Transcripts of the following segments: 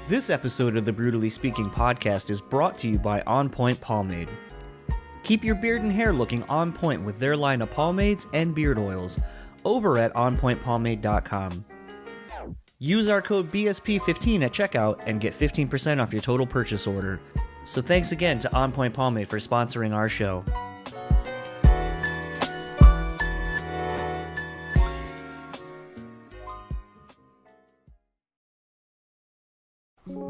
This episode of the Brewtally Speaking podcast is brought to you by On Point Pomade. Keep your beard and hair looking on point with their line of pomades and beard oils over at onpointpomade.com. Use our code BSP15 at checkout and get 15% off your total purchase order. So thanks again to On Point Pomade for sponsoring our show.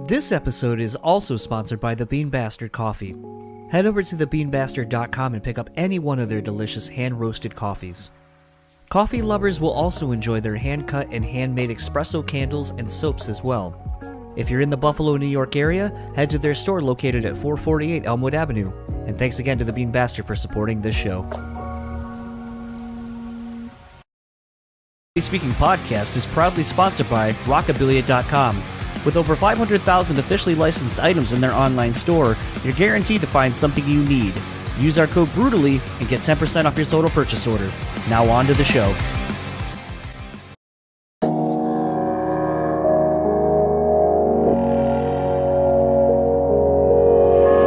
This episode is also sponsored by the Bean Bastard Coffee. Head over to thebeanbastard.com and pick up any one of their delicious hand-roasted coffees. Coffee lovers will also enjoy their hand-cut and handmade espresso candles and soaps as well. If you're in the Buffalo, New York area, head to their store located at 448 Elmwood Avenue. And thanks again to the Bean Bastard for supporting this show. The Speaking podcast is proudly sponsored by Rockabilia.com. With over 500,000 officially licensed items in their online store, you're guaranteed to find something you need. Use our code BREWtally and get 10% off your total purchase order. Now on to the show.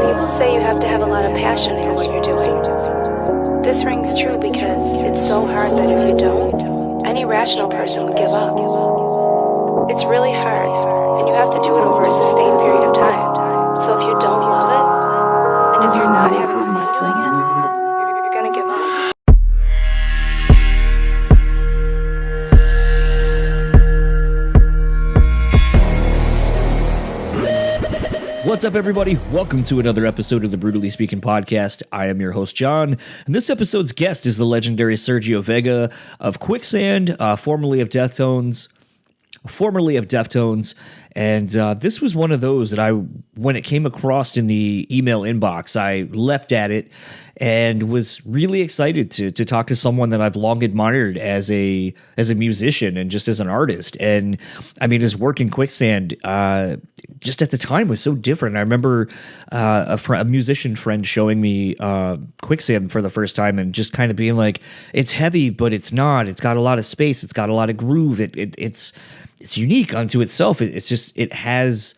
People say you have to have a lot of passion for what you're doing. This rings true because it's so hard that if you don't, any rational person would give up. It's really hard. And you have to do it over a sustained period of time. So if you don't love it, and if you're not having fun doing it, you're gonna give up. What's up, everybody? Welcome to another episode of the Brewtally Speaking podcast. I am your host, John, and this episode's guest is the legendary Sergio Vega of Quicksand, formerly of Deftones. And this was one of those that when it came across in the email inbox, I leapt at it and was really excited to talk to someone that I've long admired as a musician and just as an artist. And I mean, his work in Quicksand, just at the time was so different. I remember a musician friend showing me Quicksand for the first time and just kind of being like, it's heavy, but it's not. It's got a lot of space. It's got a lot of groove. It's unique unto itself. It has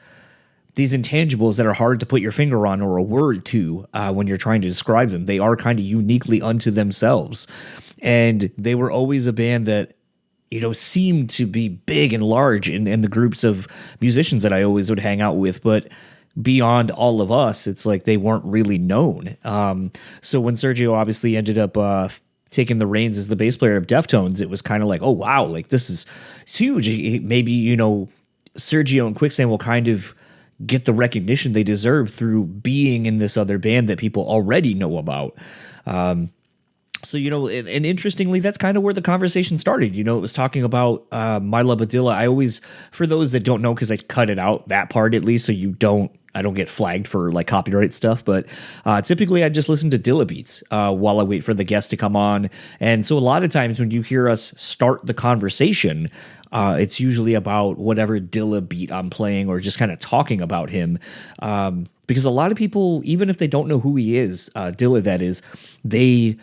these intangibles that are hard to put your finger on or a word to when you're trying to describe them. They are kind of uniquely unto themselves. And they were always a band that, seemed to be big and large in the groups of musicians that I always would hang out with. But beyond all of us, it's like they weren't really known. So when Sergio obviously ended up taking the reins as the bass player of Deftones, it was kind of like, oh, wow, like this is huge. Maybe, Sergio and Quicksand will kind of get the recognition they deserve through being in this other band that people already know about. So, and interestingly, that's kind of where the conversation started. It was talking about My Love Dilla. I always, for those that don't know, because I cut it out, that part at least, so I don't get flagged for like copyright stuff, but typically I just listen to Dilla beats while I wait for the guest to come on. And so a lot of times when you hear us start the conversation, it's usually about whatever Dilla beat I'm playing or just kind of talking about him. Because a lot of people, even if they don't know who he is, Dilla that is, they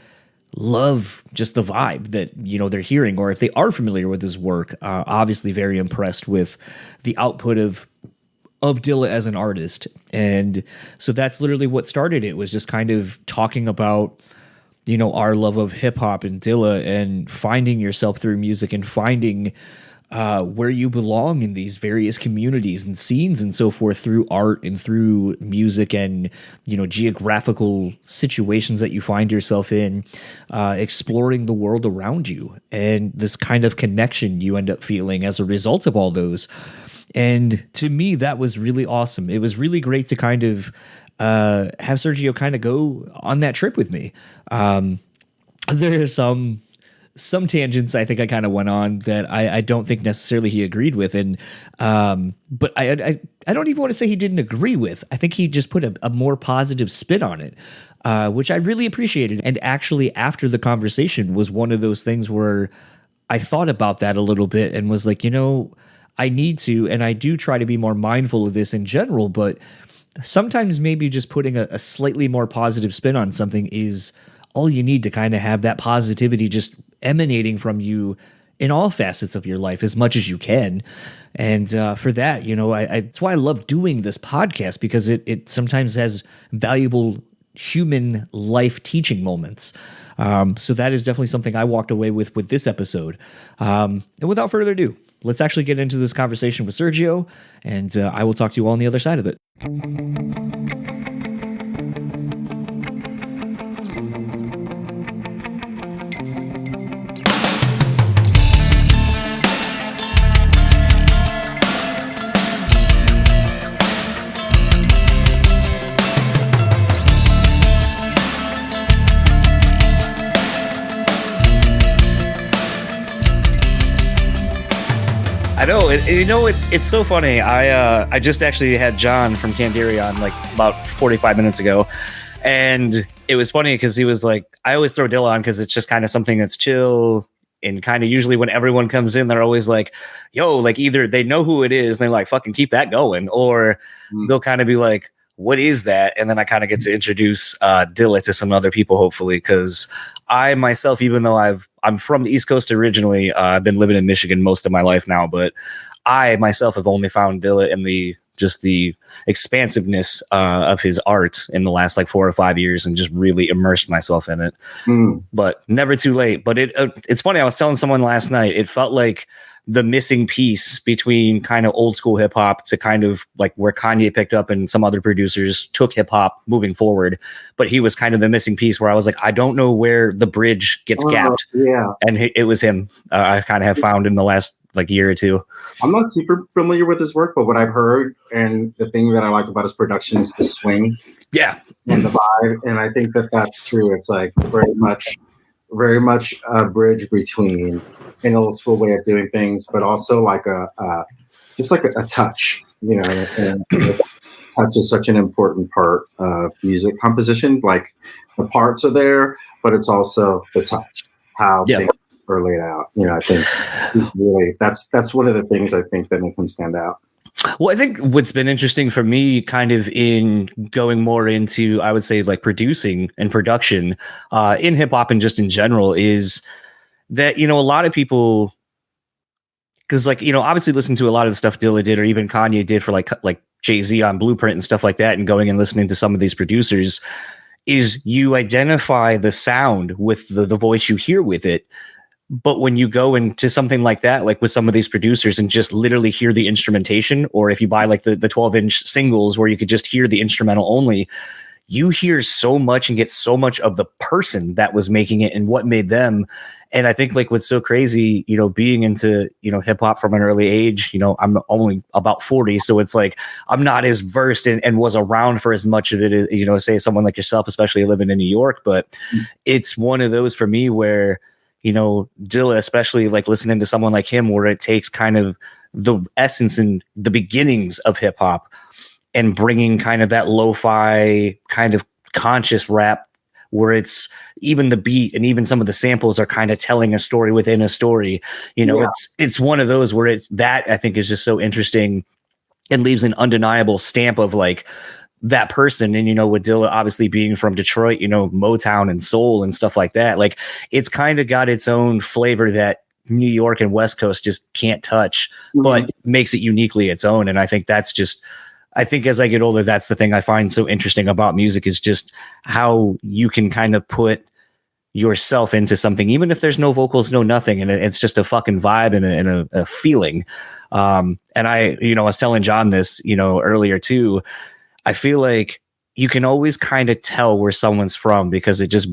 love just the vibe that they're hearing, or if they are familiar with his work, obviously very impressed with the output of Dilla as an artist. And so that's literally what started it, was just kind of talking about our love of hip-hop and Dilla and finding yourself through music and finding where you belong in these various communities and scenes and so forth through art and through music and, geographical situations that you find yourself in, exploring the world around you and this kind of connection you end up feeling as a result of all those. And to me, that was really awesome. It was really great to kind of have Sergio kind of go on that trip with me. There are some tangents I think I kind of went on that I don't think necessarily he agreed with, and but I don't even want to say he didn't agree with. I think he just put a more positive spin on it, which I really appreciated. And actually, after the conversation was one of those things where I thought about that a little bit and was like, I need to, and I do try to be more mindful of this in general, but sometimes maybe just putting a slightly more positive spin on something is all you need to kind of have that positivity just emanating from you in all facets of your life as much as you can. And for that, that's why I love doing this podcast, because it sometimes has valuable human life teaching moments. So that is definitely something I walked away with this episode. And without further ado, let's actually get into this conversation with Sergio, and I will talk to you all on the other side of it. I know, it's so funny. I just actually had John from Candiri on like about 45 minutes ago, and it was funny because he was like, I always throw Dillon on because it's just kind of something that's chill, and kind of usually when everyone comes in, they're always like, yo, like either they know who it is and they're like, fucking keep that going, or they'll kind of be like, what is that? And then I kind of get to introduce Dillon to some other people, hopefully, because I myself, even though I'm from the East Coast originally, I've been living in Michigan most of my life now, but I myself have only found Dillon in the expansiveness of his art in the last like 4 or 5 years, and just really immersed myself in it. But never too late. But it's funny. I was telling someone last night, it felt like the missing piece between kind of old school hip hop to kind of like where Kanye picked up and some other producers took hip hop moving forward. But he was kind of the missing piece where I was like, I don't know where the bridge gets gapped. Yeah. And it was him. I kind of have found in the last like year or two. I'm not super familiar with his work, but what I've heard and the thing that I like about his production is the swing. Yeah. And the vibe. And I think that that's true. It's like very much a bridge between an old school way of doing things, but also like a touch, and touch is such an important part of music composition. Like the parts are there, but it's also the touch, how things are laid out. I think he's really, that's one of the things I think that make him stand out. Well, I think what's been interesting for me kind of in going more into, I would say, like producing and production in hip hop and just in general is that, a lot of people, because like, obviously listen to a lot of the stuff Dillon did, or even Kanye did for like Jay-Z on Blueprint and stuff like that, and going and listening to some of these producers, is you identify the sound with the voice you hear with it. But when you go into something like that, like with some of these producers, and just literally hear the instrumentation, or if you buy like the 12-inch singles where you could just hear the instrumental only, you hear so much and get so much of the person that was making it and what made them. And I think like what's so crazy, being into, hip hop from an early age, I'm only about 40. So it's like, I'm not as versed and was around for as much of it as, say someone like yourself, especially living in New York. But it's one of those for me where, Dillon, especially like listening to someone like him, where it takes kind of the essence and the beginnings of hip hop and bringing kind of that lo-fi kind of conscious rap, where it's even the beat and even some of the samples are kind of telling a story within a story. It's one of those where that I think is just so interesting and leaves an undeniable stamp of like that person. And, with Dillon obviously being from Detroit, Motown and soul and stuff like that, like it's kind of got its own flavor that New York and West Coast just can't touch, but makes it uniquely its own. And I think that's just, I think as I get older, that's the thing I find so interesting about music, is just how you can kind of put yourself into something, even if there's no vocals, no nothing. And it's just a fucking vibe and a feeling. And I was telling John this, earlier too. I feel like you can always kind of tell where someone's from because it's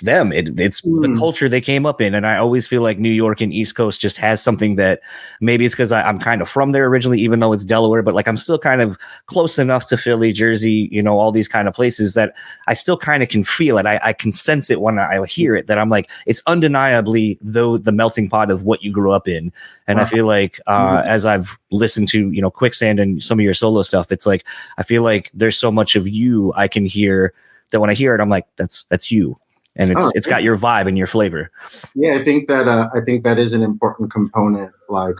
them. It's the culture they came up in. And I always feel like New York and East Coast just has something that maybe it's because I'm kind of from there originally, even though it's Delaware, but like I'm still kind of close enough to Philly, Jersey, all these kind of places that I still kind of can feel it. I can sense it when I hear it, that I'm like, it's undeniably though the melting pot of what you grew up in. And I feel like as I've listened to, Quicksand and some of your solo stuff, it's like, I feel like there's so much of you I can hear that when I hear it, I'm like, that's you. And it's got your vibe and your flavor. Yeah, I think that is an important component, like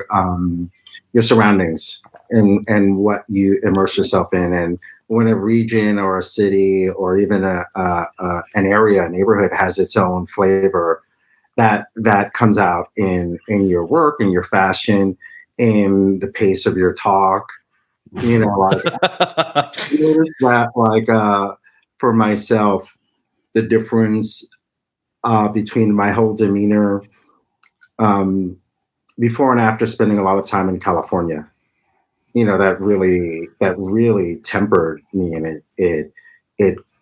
your surroundings and what you immerse yourself in. And when a region or a city or even an area, a neighborhood has its own flavor, that comes out in your work, in your fashion, in the pace of your talk. Like I noticed that, like for myself, the difference between my whole demeanor um, before and after spending a lot of time in California. That really tempered me, and it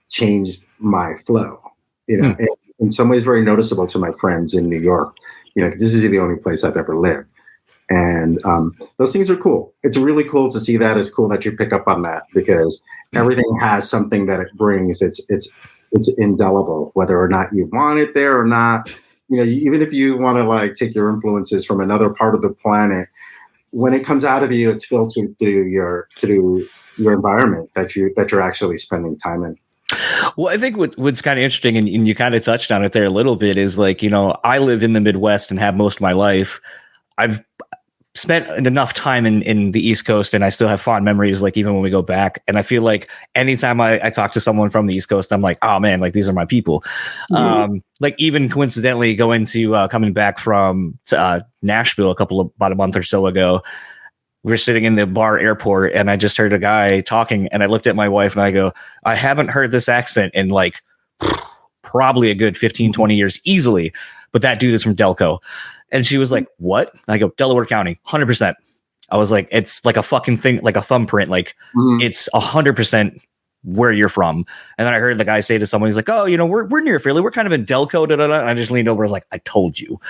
changed my flow. In some ways, very noticeable to my friends in New York. This is the only place I've ever lived. And those things are cool. It's really cool to see that. It's cool that you pick up on that, because everything has something that it brings. It's indelible, whether or not you want it there or not. Even if you want to like take your influences from another part of the planet, when it comes out of you, it's filtered through your environment that you're actually spending time in. Well, I think what's kind of interesting, and you kind of touched on it there a little bit, is like, I live in the Midwest and have most of my life. I've spent enough time in the East Coast, and I still have fond memories, like even when we go back. And I feel like anytime I talk to someone from the East Coast, I'm like, oh man, like these are my people. Mm-hmm. Like even coincidentally coming back from Nashville about a month or so ago, we were sitting in the bar airport, and I just heard a guy talking, and I looked at my wife and I go, I haven't heard this accent in like probably a good 15, 20 years easily. But that dude is from Delco. And she was like, what? I go, Delaware County, 100%. I was like, it's like a fucking thing, like a thumbprint. Like it's 100% where you're from. And then I heard the guy say to someone, he's like, oh, we're near Philly. We're kind of in Delco. Da, da, da. And I just leaned over. I was like, I told you.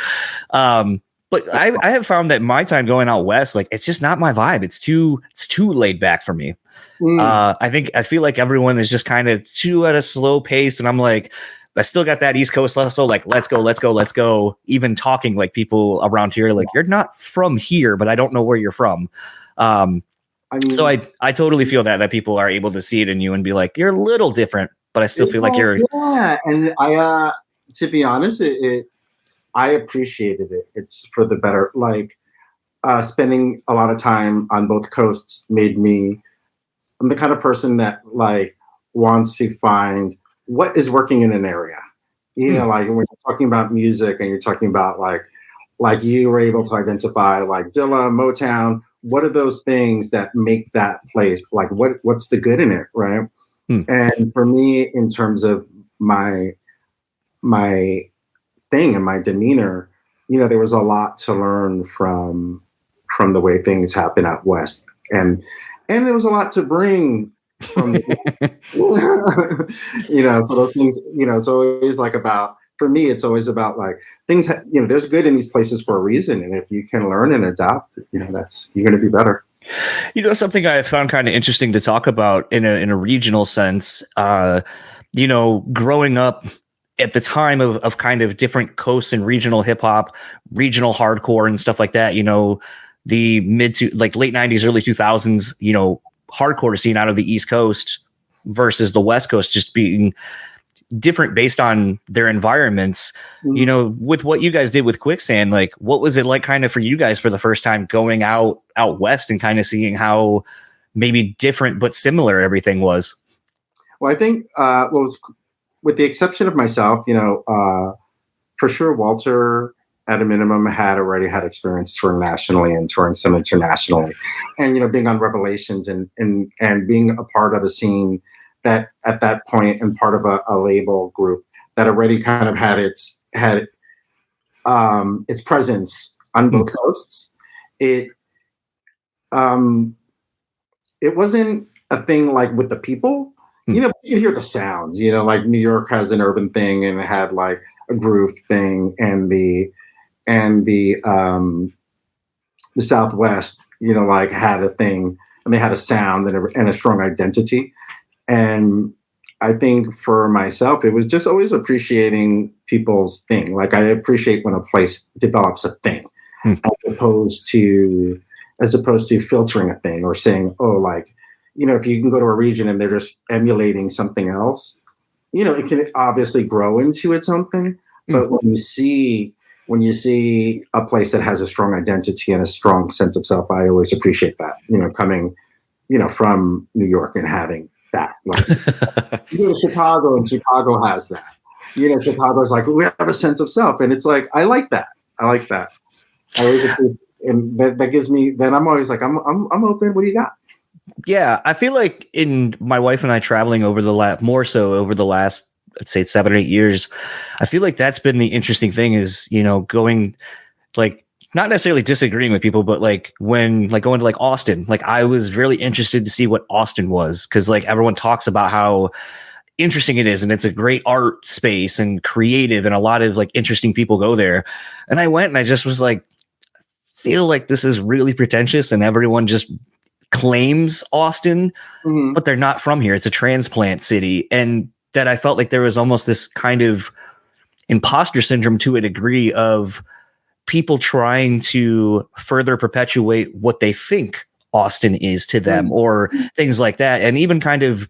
But I have found that my time going out west, like it's just not my vibe. It's too laid back for me. I feel like everyone is just kind of too at a slow pace. And I'm like, I still got that East Coast hustle, like let's go. Even talking like people around here, like you're not from here, but I don't know where you're from. So I totally feel that people are able to see it in you and be like, you're a little different, but I still feel like you're. Yeah, and I, to be honest, I appreciated it. It's for the better. Like spending a lot of time on both coasts made me. I'm the kind of person that like wants to find what is working in an area. Like when you're talking about music and you're talking about like you were able to identify like Dilla, Motown, what are those things that make that place, like what's the good in it, right? And for me, in terms of my thing and my demeanor, there was a lot to learn from the way things happen out west. And there was a lot to bring from so those things, it's always like for me, it's always about like things, there's good in these places for a reason. And if you can learn and adapt, you're going to be better. Something I found kind of interesting to talk about in a regional sense, growing up at the time of kind of different coasts and regional hip hop, regional hardcore and stuff like that, the late 90s, early 2000s, hardcore scene out of the East Coast versus the West Coast just being different based on their environments. With what you guys did with Quicksand, like what was it like kind of for you guys for the first time going out west and kind of seeing how maybe different but similar everything was? Well, I think with the exception of myself, for sure Walter at a minimum had already had experience touring nationally and touring some internationally, and being on Revelations and being a part of a scene that at that point and part of a label group that already kind of had its presence on both coasts. It wasn't a thing like with the people. You can hear the sounds. Like New York has an urban thing and it had like a groove thing, and the Southwest, like had a thing, and they had a sound and a strong identity. And I think for myself, it was just always appreciating people's thing. Like I appreciate when a place develops a thing, as opposed to filtering a thing or saying, oh, like, if you can go to a region and they're just emulating something else, it can obviously grow into its own thing. But when you see a place that has a strong identity and a strong sense of self, I always appreciate that, coming, from New York and having that. Like, you go to Chicago and Chicago has that. Chicago's like, we have a sense of self. And it's like, I like that. I always appreciate, and that gives me, then I'm always like, I'm open. What do you got? Yeah, I feel like in my wife and I traveling over the last, I'd say 7 or 8 years, I feel like that's been the interesting thing is, going like not necessarily disagreeing with people, but like when like going to like Austin, like I was really interested to see what Austin was because like everyone talks about how interesting it is and it's a great art space and creative and a lot of like interesting people go there. And I went and I just was like, feel like this is really pretentious and everyone just claims Austin, but they're not from here. It's a transplant city. And that I felt like there was almost this kind of imposter syndrome to a degree of people trying to further perpetuate what they think Austin is to them or things like that. And even kind of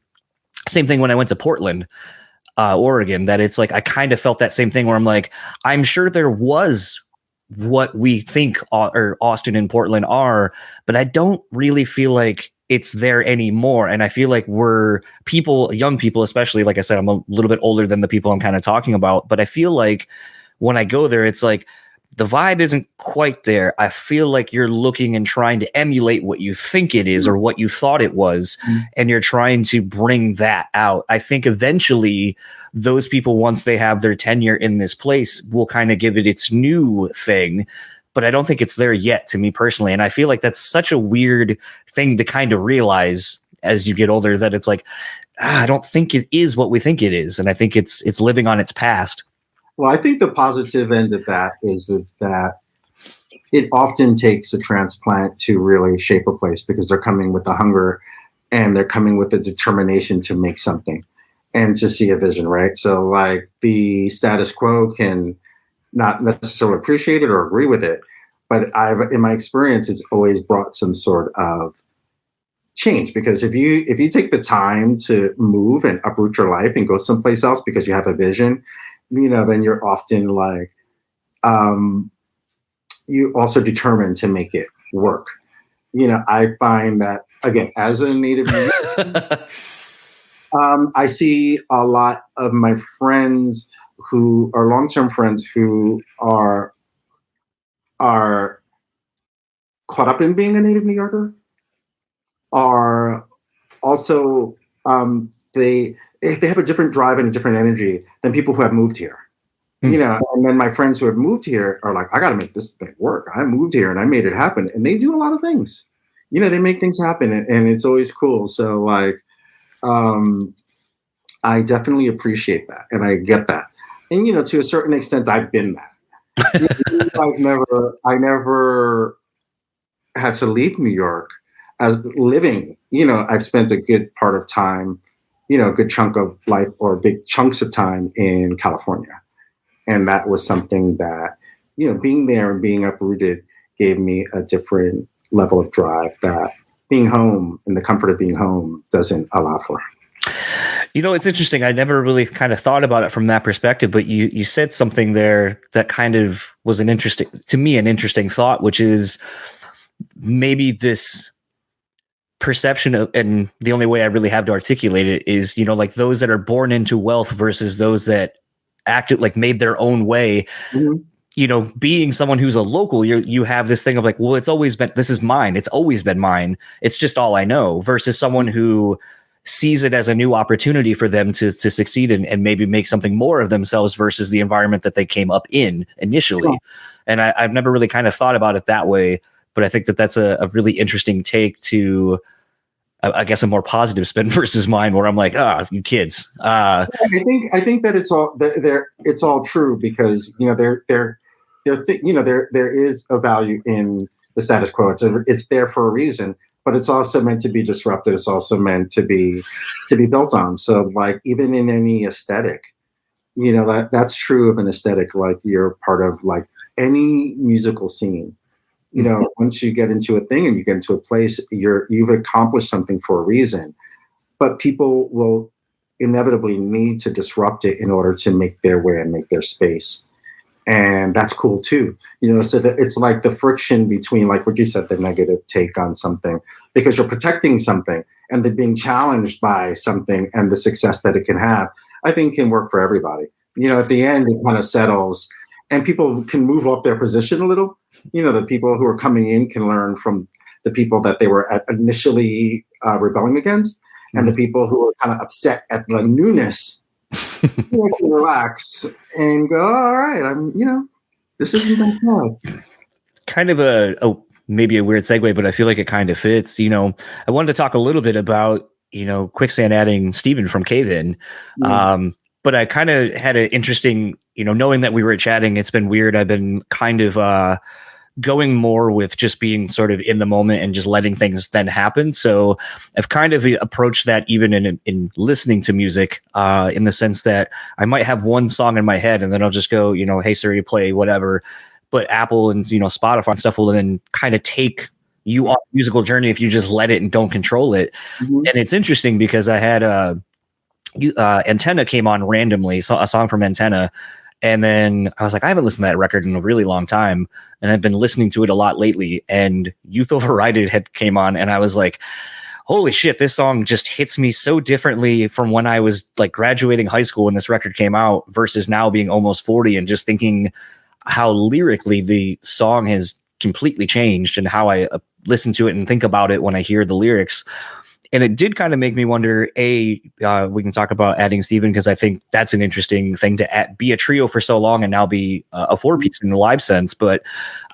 same thing when I went to Portland, Oregon, that it's like, I kind of felt that same thing where I'm like, I'm sure there was what we think or Austin and Portland are, but I don't really feel like it's there anymore. And I feel like we're young people, especially, like I said, I'm a little bit older than the people I'm kind of talking about, but I feel like when I go there, it's like the vibe isn't quite there. I feel like you're looking and trying to emulate what you think it is or what you thought it was. And you're trying to bring that out. I think eventually those people, once they have their tenure in this place, will kind of give it its new thing. But I don't think it's there yet to me personally. And I feel like that's such a weird thing to kind of realize as you get older, that it's like, I don't think it is what we think it is. And I think it's living on its past. Well, I think the positive end of that is that it often takes a transplant to really shape a place because they're coming with the hunger and they're coming with the determination to make something and to see a vision, right? So like the status quo can not necessarily appreciate it or agree with it, but in my experience, it's always brought some sort of change because if you take the time to move and uproot your life and go someplace else because you have a vision, then you're often like, you also determined to make it work. I find that, again, as a native, I see a lot of my friends who are long-term friends who are caught up in being a native New Yorker are also, they have a different drive and a different energy than people who have moved here. And then my friends who have moved here are like, I got to make this thing work. I moved here and I made it happen. And they do a lot of things. They make things happen and it's always cool. So like, I definitely appreciate that and I get that. And, to a certain extent, I've been that. I never had to leave New York as living, I've spent a good part of time, a good chunk of life or big chunks of time in California. And that was something that, being there and being uprooted gave me a different level of drive that being home and the comfort of being home doesn't allow for. It's interesting. I never really kind of thought about it from that perspective, but you said something there that kind of was an interesting thought, which is maybe this perception of, and the only way I really have to articulate it is, like those that are born into wealth versus those that acted like made their own way. Being someone who's a local, you have this thing of like, well, it's always been, this is mine. It's always been mine. It's just all I know, versus someone who sees it as a new opportunity for them to succeed and maybe make something more of themselves versus the environment that they came up in initially. Yeah. And I've never really kind of thought about it that way, but I think that that's a really interesting take to, I guess, a more positive spin versus mine, where I'm like, you kids. I think that it's all true because there is a value in the status quo. It's there for a reason, but it's also meant to be disrupted. It's also meant to be built on. So like even in any aesthetic, that's true of an aesthetic. Like you're part of like any musical scene. Once you get into a thing and you get into a place, you've accomplished something for a reason, but people will inevitably need to disrupt it in order to make their way and make their space. And that's cool too. So that it's like the friction between, like what you said, the negative take on something, because you're protecting something and then being challenged by something and the success that it can have, I think can work for everybody. At the end, it kind of settles, and people can move up their position a little. The people who are coming in can learn from the people that they were initially rebelling against, and the people who are kind of upset at the newness can relax and go, all right, this isn't that bad. Kind of maybe a weird segue, but I feel like it kind of fits. I wanted to talk a little bit about, Quicksand adding Steven from Cave In. But I kind of had an interesting, knowing that we were chatting, it's been weird. I've been kind of going more with just being sort of in the moment and just letting things then happen. So I've kind of approached that even in listening to music, in the sense that I might have one song in my head and then I'll just go, hey Siri, play whatever. But Apple and Spotify and stuff will then kind of take you on a musical journey if you just let it and don't control it. And it's interesting because I had Antenna came on randomly, a song from Antenna, and then I was like, I haven't listened to that record in a really long time, and I've been listening to it a lot lately. And Youth Overrided came on, and I was like, holy shit, this song just hits me so differently from when I was like graduating high school when this record came out versus now being almost 40, and just thinking how lyrically the song has completely changed and how I listen to it and think about it when I hear the lyrics. And it did kind of make me wonder, we can talk about adding Steven, because I think that's an interesting thing to be a trio for so long and now be a four-piece in the live sense. But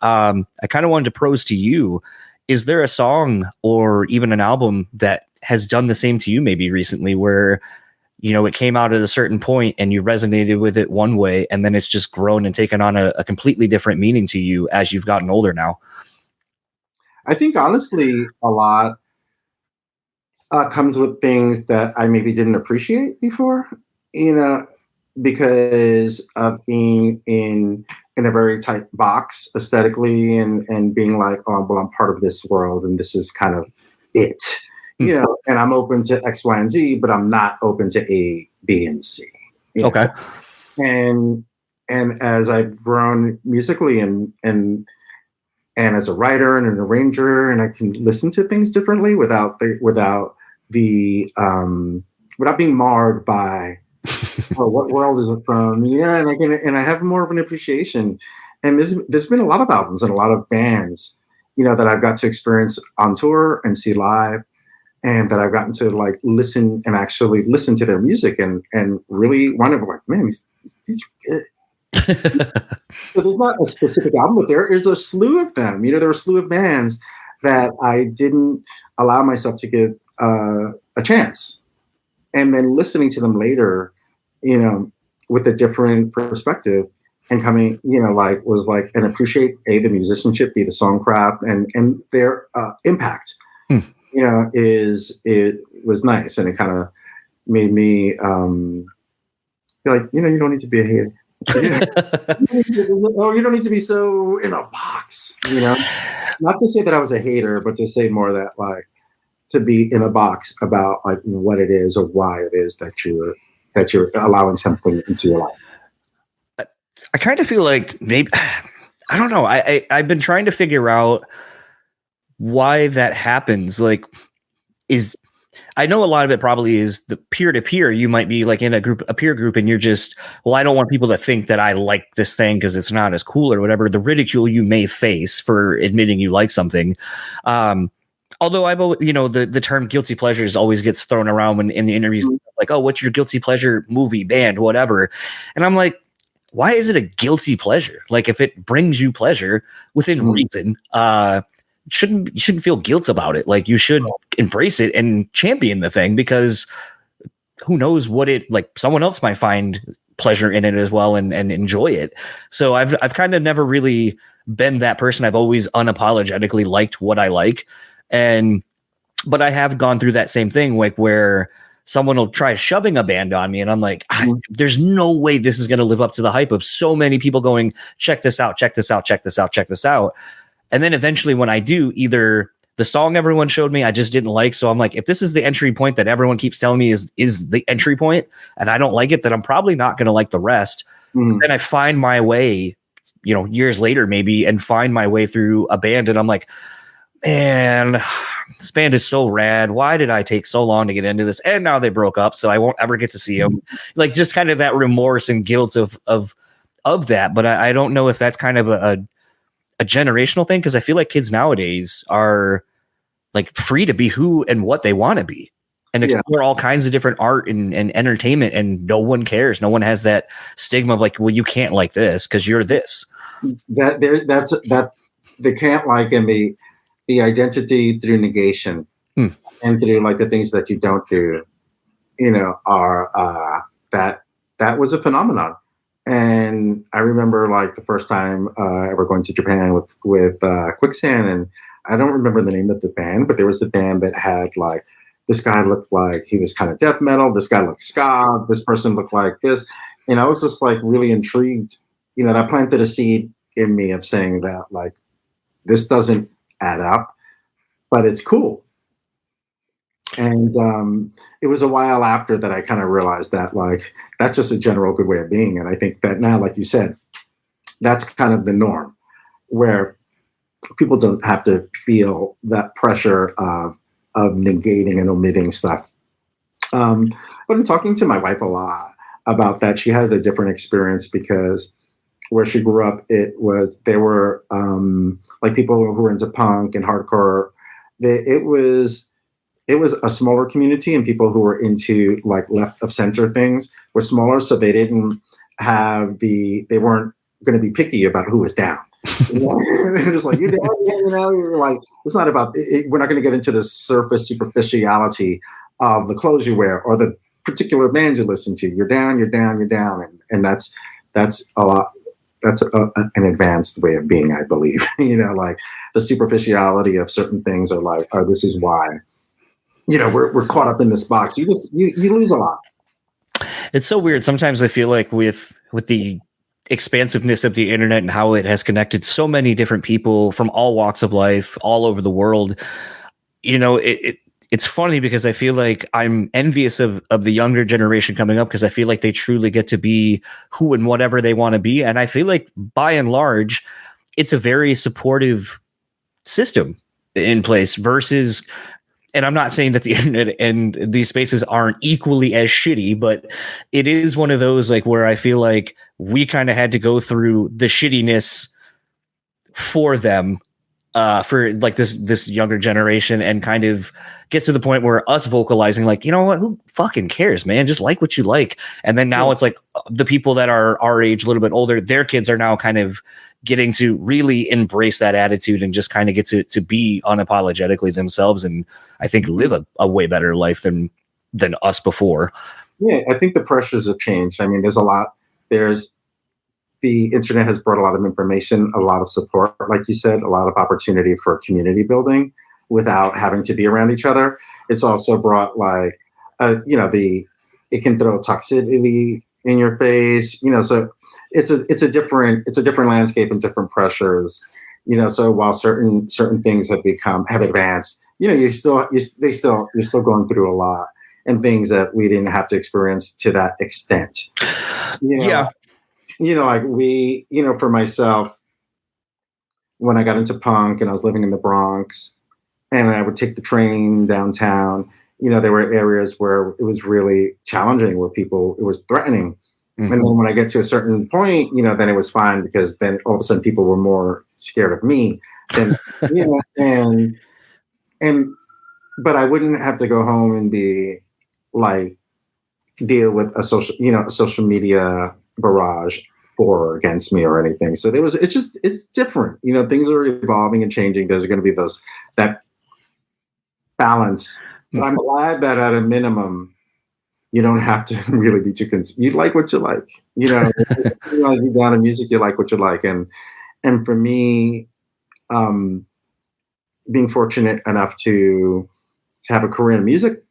I kind of wanted to pose to you, is there a song or even an album that has done the same to you maybe recently where, it came out at a certain point and you resonated with it one way, and then it's just grown and taken on a completely different meaning to you as you've gotten older now? I think honestly, a lot comes with things that I maybe didn't appreciate before, because of being in a very tight box aesthetically and being like, oh, well, I'm part of this world and this is kind of it, and I'm open to X, Y, and Z, but I'm not open to A, B, and C. Okay. And as I've grown musically and as a writer and an arranger, and I can listen to things differently without being marred by, what world is it from? Yeah, and I have more of an appreciation. And there's been a lot of albums and a lot of bands, that I've got to experience on tour and see live, and that I've gotten to like listen to their music and really wonder, like, man, these are good. So there's not a specific album, but there is a slew of them. There are a slew of bands that I didn't allow myself to give a chance, and then listening to them later, with a different perspective, and coming, and appreciate the musicianship, the songcraft, and their impact. It was nice, and it kind of made me feel like, you don't need to be a hater. You don't need to be so in a box, not to say that I was a hater, but to say more that, like, to be in a box about like what it is or why it is that you're allowing something into your life. I kind of feel like maybe, I don't know. I've been trying to figure out why that happens. Like, I know a lot of it probably is the peer-to-peer. You might be like in a peer group, and you're just, well, I don't want people to think that I like this thing because it's not as cool or whatever. The ridicule you may face for admitting you like something. Although I've always, the term guilty pleasures always gets thrown around when in the interviews, like, oh, what's your guilty pleasure movie, band, whatever. And I'm like, why is it a guilty pleasure? Like, if it brings you pleasure within reason, you shouldn't feel guilt about it. Like, you should embrace it and champion the thing, because who knows what someone else might find pleasure in it as well and enjoy it. So I've kind of never really been that person. I've always unapologetically liked what I like. But I have gone through that same thing, like where someone will try shoving a band on me and I'm like, there's no way this is going to live up to the hype of so many people going, check this out, check this out, check this out, check this out. And then eventually when I do, either the song everyone showed me I just didn't like, so I'm like, if this is the entry point that everyone keeps telling me is the entry point and I don't like it, then I'm probably not going to like the rest. Then I find my way, years later maybe, and find my way through a band and I'm like, man, this band is so rad. Why did I take so long to get into this? And now they broke up, so I won't ever get to see them. Like, just kind of that remorse and guilt of that. But I don't know if that's kind of a generational thing, because I feel like kids nowadays are like free to be who and what they want to be and explore all kinds of different art and entertainment, and no one cares. No one has that stigma of like, well, you can't like this because you're this. That they can't like, and the identity through negation and through like the things that you don't do, are that was a phenomenon. And I remember like the first time ever going to Japan with Quicksand, and I don't remember the name of the band, but there was the band that had like, this guy looked like he was kind of death metal, this guy looked ska, this person looked like this, and I was just like really intrigued. That planted a seed in me of saying that like, this doesn't add up, but it's cool. And it was a while after that I kind of realized that like, that's just a general good way of being. And I think that now, like you said, that's kind of the norm, where people don't have to feel that pressure of negating and omitting stuff. But in talking to my wife a lot about that, she had a different experience, because where she grew up, there were like people who were into punk and hardcore. It was a smaller community, and people who were into like left of center things were smaller, so they didn't have they weren't going to be picky about who was down. They're just like, you're down, you're like, it's not about it. We're not going to get into the surface superficiality of the clothes you wear or the particular bands you listen to. You're down, and that's a lot. That's an advanced way of being, I believe. Like the superficiality of certain things are like, this is why. We're caught up in this box. You lose a lot. It's so weird. Sometimes I feel like with the expansiveness of the internet and how it has connected so many different people from all walks of life all over the world, it's funny, because I feel like I'm envious of the younger generation coming up, because I feel like they truly get to be who and whatever they want to be. And I feel like by and large, it's a very supportive system in place versus, and I'm not saying that the internet and these spaces aren't equally as shitty, but it is one of those like where I feel like we kind of had to go through the shittiness for them, for like this younger generation, and kind of get to the point where us vocalizing like, you know what, who fucking cares, man? Just like what you like. And then now it's like the people that are our age, a little bit older, their kids are now kind of getting to really embrace that attitude and just kind of get to be unapologetically themselves, and I think live a way better life than us before. Yeah, I think the pressures have changed. I mean, the internet has brought a lot of information, a lot of support, like you said, a lot of opportunity for community building without having to be around each other. It's also brought like, it can throw toxicity in your face, so it's a different landscape and different pressures, so while certain things have advanced, you're still going through a lot, and things that we didn't have to experience to that extent. Yeah. Like for myself, when I got into punk and I was living in the Bronx and I would take the train downtown, there were areas where it was really challenging, where it was threatening. Mm-hmm. And then when I get to a certain point, then it was fine, because then all of a sudden people were more scared of me than, but I wouldn't have to go home and be like, deal with a social media barrage for or against me or anything. So it's different. Things are evolving and changing. There's going to be that balance. But I'm glad that at a minimum, you don't have to really be too concerned. You like what you like. You down in music, you like what you like. And for me, being fortunate enough to have a career in music,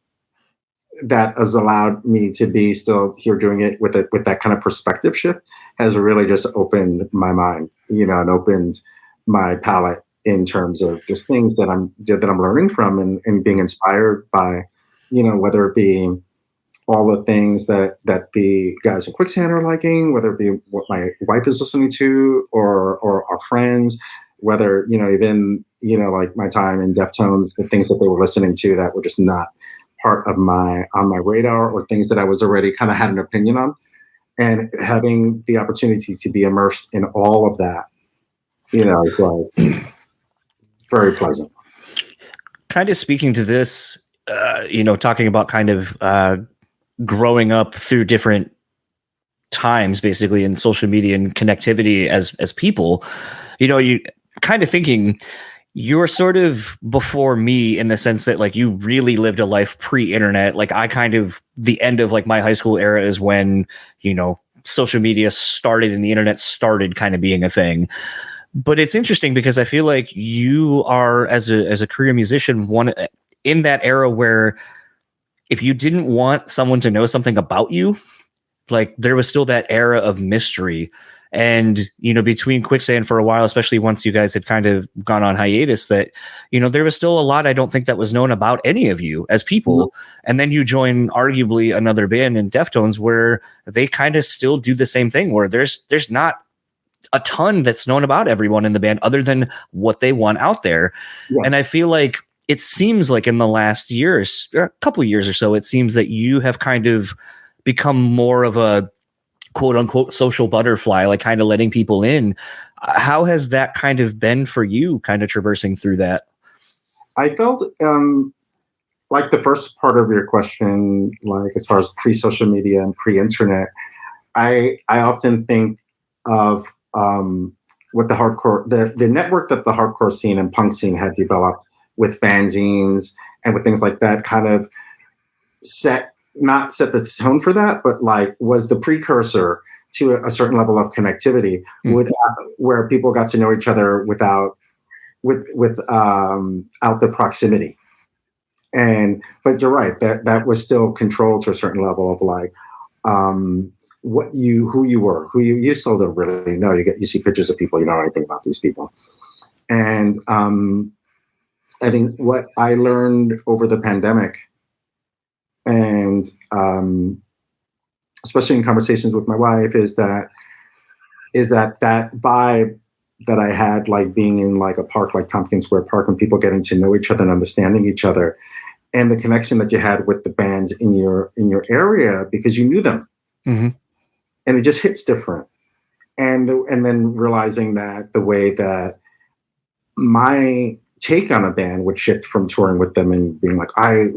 that has allowed me to be still here doing it with that kind of perspective shift, has really just opened my mind, and opened my palette in terms of just things that I'm learning from and being inspired by, whether it be all the things that the guys in Quicksand are liking, whether it be what my wife is listening to or our friends, whether, even, like my time in Deftones, the things that they were listening to that were just not part of on my radar, or things that I was already kind of had an opinion on, and having the opportunity to be immersed in all of that, is like very pleasant. Kind of speaking to this, talking about kind of growing up through different times, basically, in social media and connectivity as people, you kind of thinking you're sort of before me in the sense that like you really lived a life pre-internet. Like I kind of, the end of like my high school era is when, social media started and the internet started kind of being a thing. But it's interesting because I feel like you are, as a career musician, one in that era where if you didn't want someone to know something about you, like there was still that era of mystery. And, between Quicksand for a while, especially once you guys had kind of gone on hiatus, that, there was still a lot I don't think that was known about any of you as people. Mm-hmm. And then you join arguably another band in Deftones where they kind of still do the same thing, where there's not a ton that's known about everyone in the band other than what they want out there. Yes. And I feel like it seems like in the last years, or a couple of years or so, it seems that you have kind of become more of a quote unquote social butterfly, like kind of letting people in. How has that kind of been for you, kind of traversing through that? I felt like the first part of your question, like as far as pre-social media and pre-internet, I often think of what the network that the hardcore scene and punk scene had developed with fanzines and with things like that kind of not set the tone for that, but like was the precursor to a certain level of connectivity where people got to know each other without the proximity. But you're right, that was still controlled to a certain level of like, who you were, you still don't really know. You see pictures of people, you don't know anything about these people. And I think what I learned over the pandemic, and especially in conversations with my wife, is that vibe that I had, like being in like a park like Tompkins Square Park, and people getting to know each other and understanding each other, and the connection that you had with the bands in your area because you knew them. Mm-hmm. And it just hits different. And then realizing that the way that my take on a band would shift from touring with them and being like, I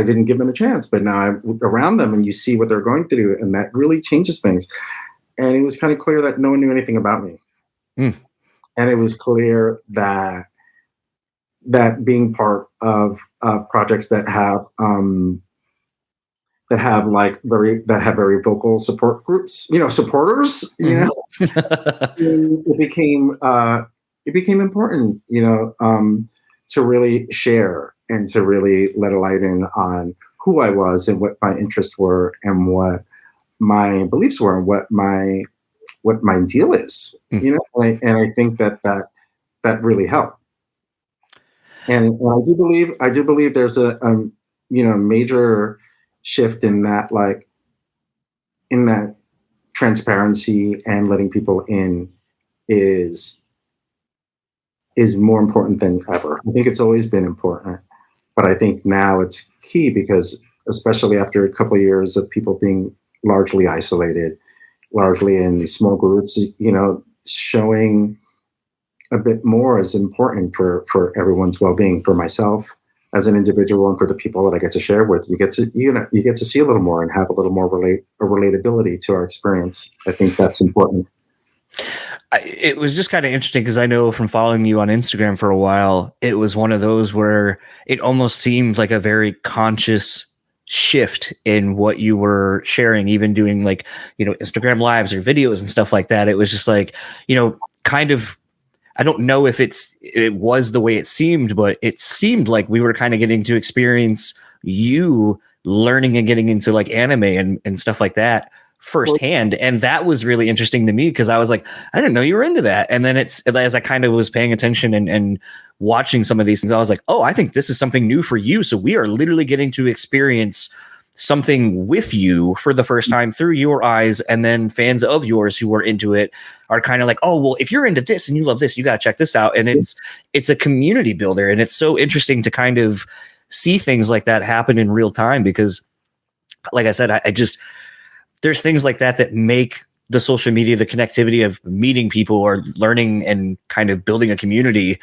didn't give them a chance, but now I'm around them and you see what they're going through, and that really changes things. And it was kind of clear that no one knew anything about me. Mm. And it was clear that being part of projects that have very vocal support groups, supporters, mm-hmm. It became important, to really share and to really let a light in on who I was and what my interests were and what my beliefs were and what my deal is, mm-hmm. And I think that really helped. And I do believe there's a major shift in that, like in that transparency and letting people in is more important than ever. I think it's always been important, but I think now it's key because especially after a couple of years of people being largely isolated, largely in these small groups, showing a bit more is important for everyone's well-being, for myself as an individual and for the people that I get to share with. You get to see a little more and have a little more relatability to our experience. I think that's important. It was just kind of interesting because I know from following you on Instagram for a while, it was one of those where it almost seemed like a very conscious shift in what you were sharing, even doing like, Instagram lives or videos and stuff like that. It was just like, kind of, I don't know if it was the way it seemed, but it seemed like we were kind of getting to experience you learning and getting into like anime and stuff like that firsthand. And that was really interesting to me because I was like, I didn't know you were into that. And then as I kind of was paying attention and watching some of these things, I was like, oh, I think this is something new for you. So we are literally getting to experience something with you for the first time through your eyes, and then fans of yours who are into it are kind of like, oh, well, if you're into this and you love this, you got to check this out. And it's a community builder, and it's so interesting to kind of see things like that happen in real time, because like I said, I just, there's things like that make the social media, the connectivity of meeting people or learning and kind of building a community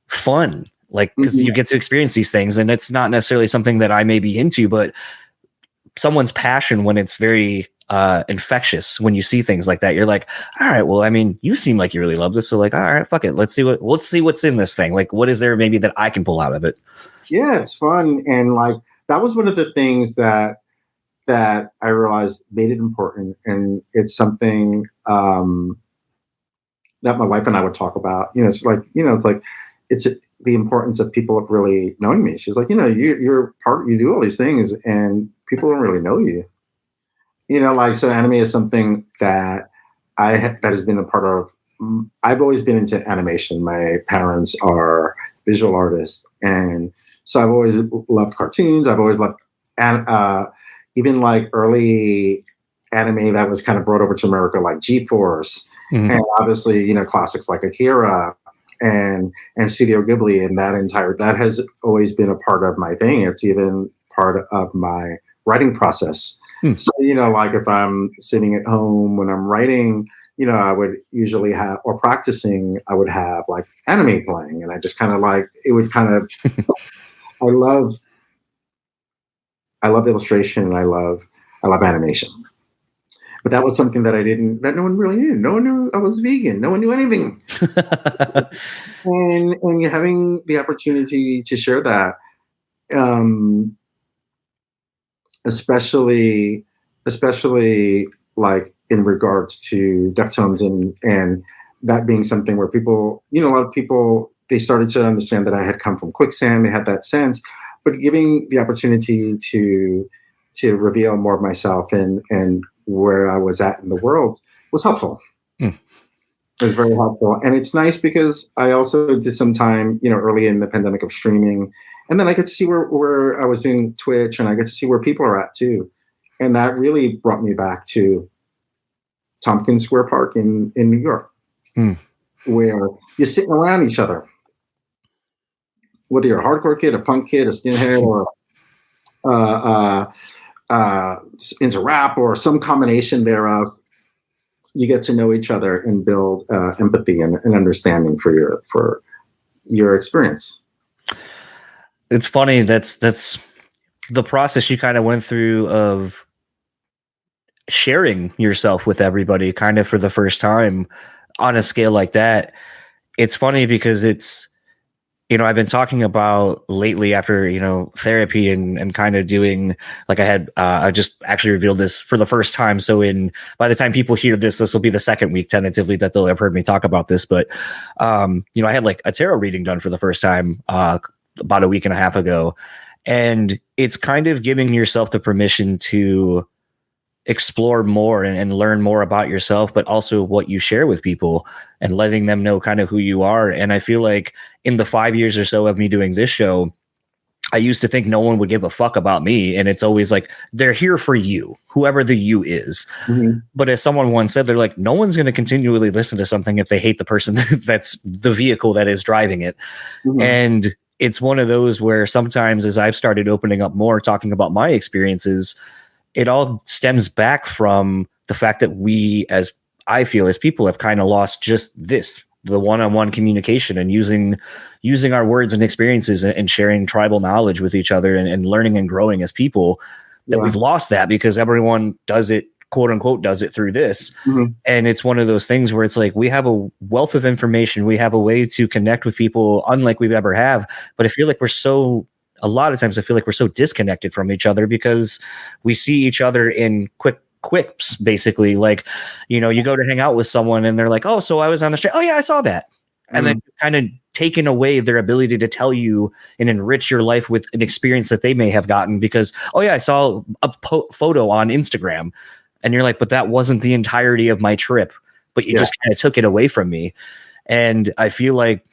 fun, like, because you get to experience these things, and it's not necessarily something that I may be into, but someone's passion, when it's very infectious, when you see things like that, you're like, all right, well, I mean, you seem like you really love this, so like, all right, fuck it, let's see what's in this thing. Like, what is there maybe that I can pull out of it? Yeah, it's fun. And like, that was one of the things that I realized made it important. And it's something that my wife and I would talk about. It's like, it's the importance of people really knowing me. She's like, you do all these things and people don't really know you. So anime is something that that has been a part of. I've always been into animation. My parents are visual artists, and so I've always loved cartoons. I've always loved even like early anime that was kind of brought over to America, like G-Force, and obviously classics like Akira and Studio Ghibli, and that has always been a part of my thing. It's even part of my writing process. So, like if I'm sitting at home when I'm writing, I would usually have, or practicing, I would have like anime playing, and I just kind of like, it would kind of, I love illustration, and I love animation. But that was something that no one really knew. No one knew I was vegan. No one knew anything. and having the opportunity to share that, especially like in regards to Deftones and that being something where people, a lot of people, they started to understand that I had come from Quicksand. They had that sense, but giving the opportunity to reveal more of myself and where I was at in the world was helpful. It was very helpful. And it's nice because I also did some time, early in the pandemic, of streaming. And then I get to see where I was doing Twitch, and I get to see where people are at too. And that really brought me back to Tompkins Square Park in New York, where you're sitting around each other. Whether you're a hardcore kid, a punk kid, a skinhead, or into rap, or some combination thereof, you get to know each other and build empathy and understanding for your experience. It's funny, that's the process you kind of went through of sharing yourself with everybody kind of for the first time on a scale like that. It's funny because it's, I've been talking about lately after, therapy and kind of doing, like I just actually revealed this for the first time. So by the time people hear this will be the second week tentatively that they'll have heard me talk about this. But, I had like a tarot reading done for the first time about a week and a half ago. And it's kind of giving yourself the permission to explore more and learn more about yourself, but also what you share with people and letting them know kind of who you are. And I feel like in the 5 years or so of me doing this show, I used to think no one would give a fuck about me. And it's always like, they're here for you, whoever the you is. But as someone once said, they're like, no one's going to continually listen to something if they hate the person that's the vehicle that is driving it. And it's one of those where sometimes as I've started opening up more, talking about my experiences, it all stems back from the fact that we, as I feel, as people, have kind of lost just the one-on-one communication and using our words and experiences and sharing tribal knowledge with each other and learning and growing as people. That we've lost that because everyone does it, quote unquote, does it through this. And it's one of those things where it's like, we have a wealth of information. We have a way to connect with people unlike we've ever have. But I feel like a lot of times I feel like we're so disconnected from each other because we see each other in quips, basically. Like, you go to hang out with someone and they're like, oh, so I was on the street. Oh yeah, I saw that. And then kind of taking away their ability to tell you and enrich your life with an experience that they may have gotten because, oh yeah, I saw a photo on Instagram. And you're like, but that wasn't the entirety of my trip, but you just kind of took it away from me. And I feel like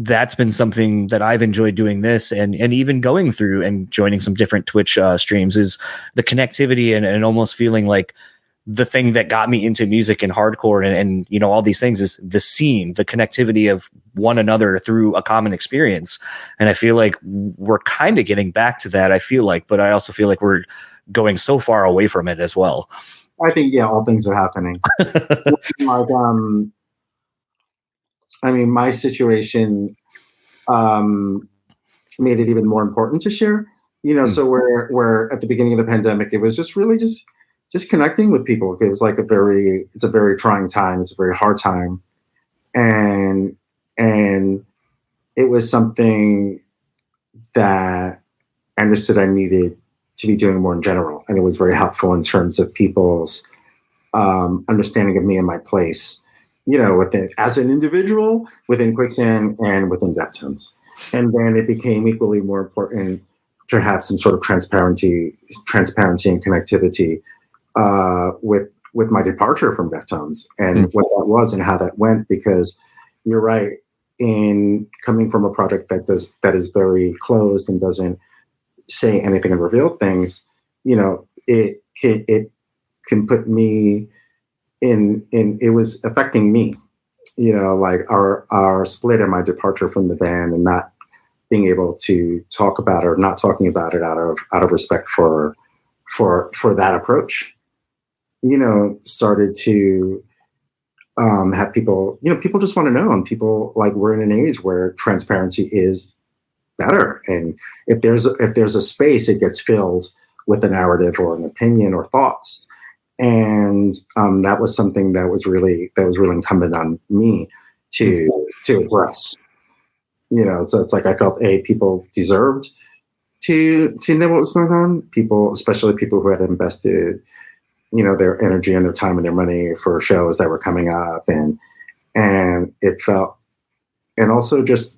that's been something that I've enjoyed doing this, and even going through and joining some different Twitch streams, is the connectivity and almost feeling like the thing that got me into music and hardcore and you know, all these things is the scene, the connectivity of one another through a common experience. And I feel like we're kind of getting back to that, I feel like, but I also feel like we're going so far away from it as well. I think, yeah, all things are happening. Like, I mean, my situation made it even more important to share. You know, so where at the beginning of the pandemic, it was just really just connecting with people. It was like it's a very trying time. It's a very hard time, and it was something that I understood I needed to be doing more in general, and it was very helpful in terms of people's understanding of me and my place, you know, within as an individual, within Quicksand and within Deftones. And then it became equally more important to have some sort of transparency and connectivity with my departure from Deftones and what that was and how that went. Because you're right, in coming from a project that is very closed and doesn't say anything and reveal things, you know, it can put me in it was affecting me, you know, like our split and my departure from the band and not being able to talk about it or not talking about it out of respect for that approach, you know, started to have people, you know, people just want to know, and people, like, we're in an age where transparency is better, and if there's a space, it gets filled with a narrative or an opinion or thoughts. And that was something that was really incumbent on me to address. You know, so it's like I felt people deserved to know what was going on. People, especially people who had invested, you know, their energy and their time and their money for shows that were coming up, and it felt, and also just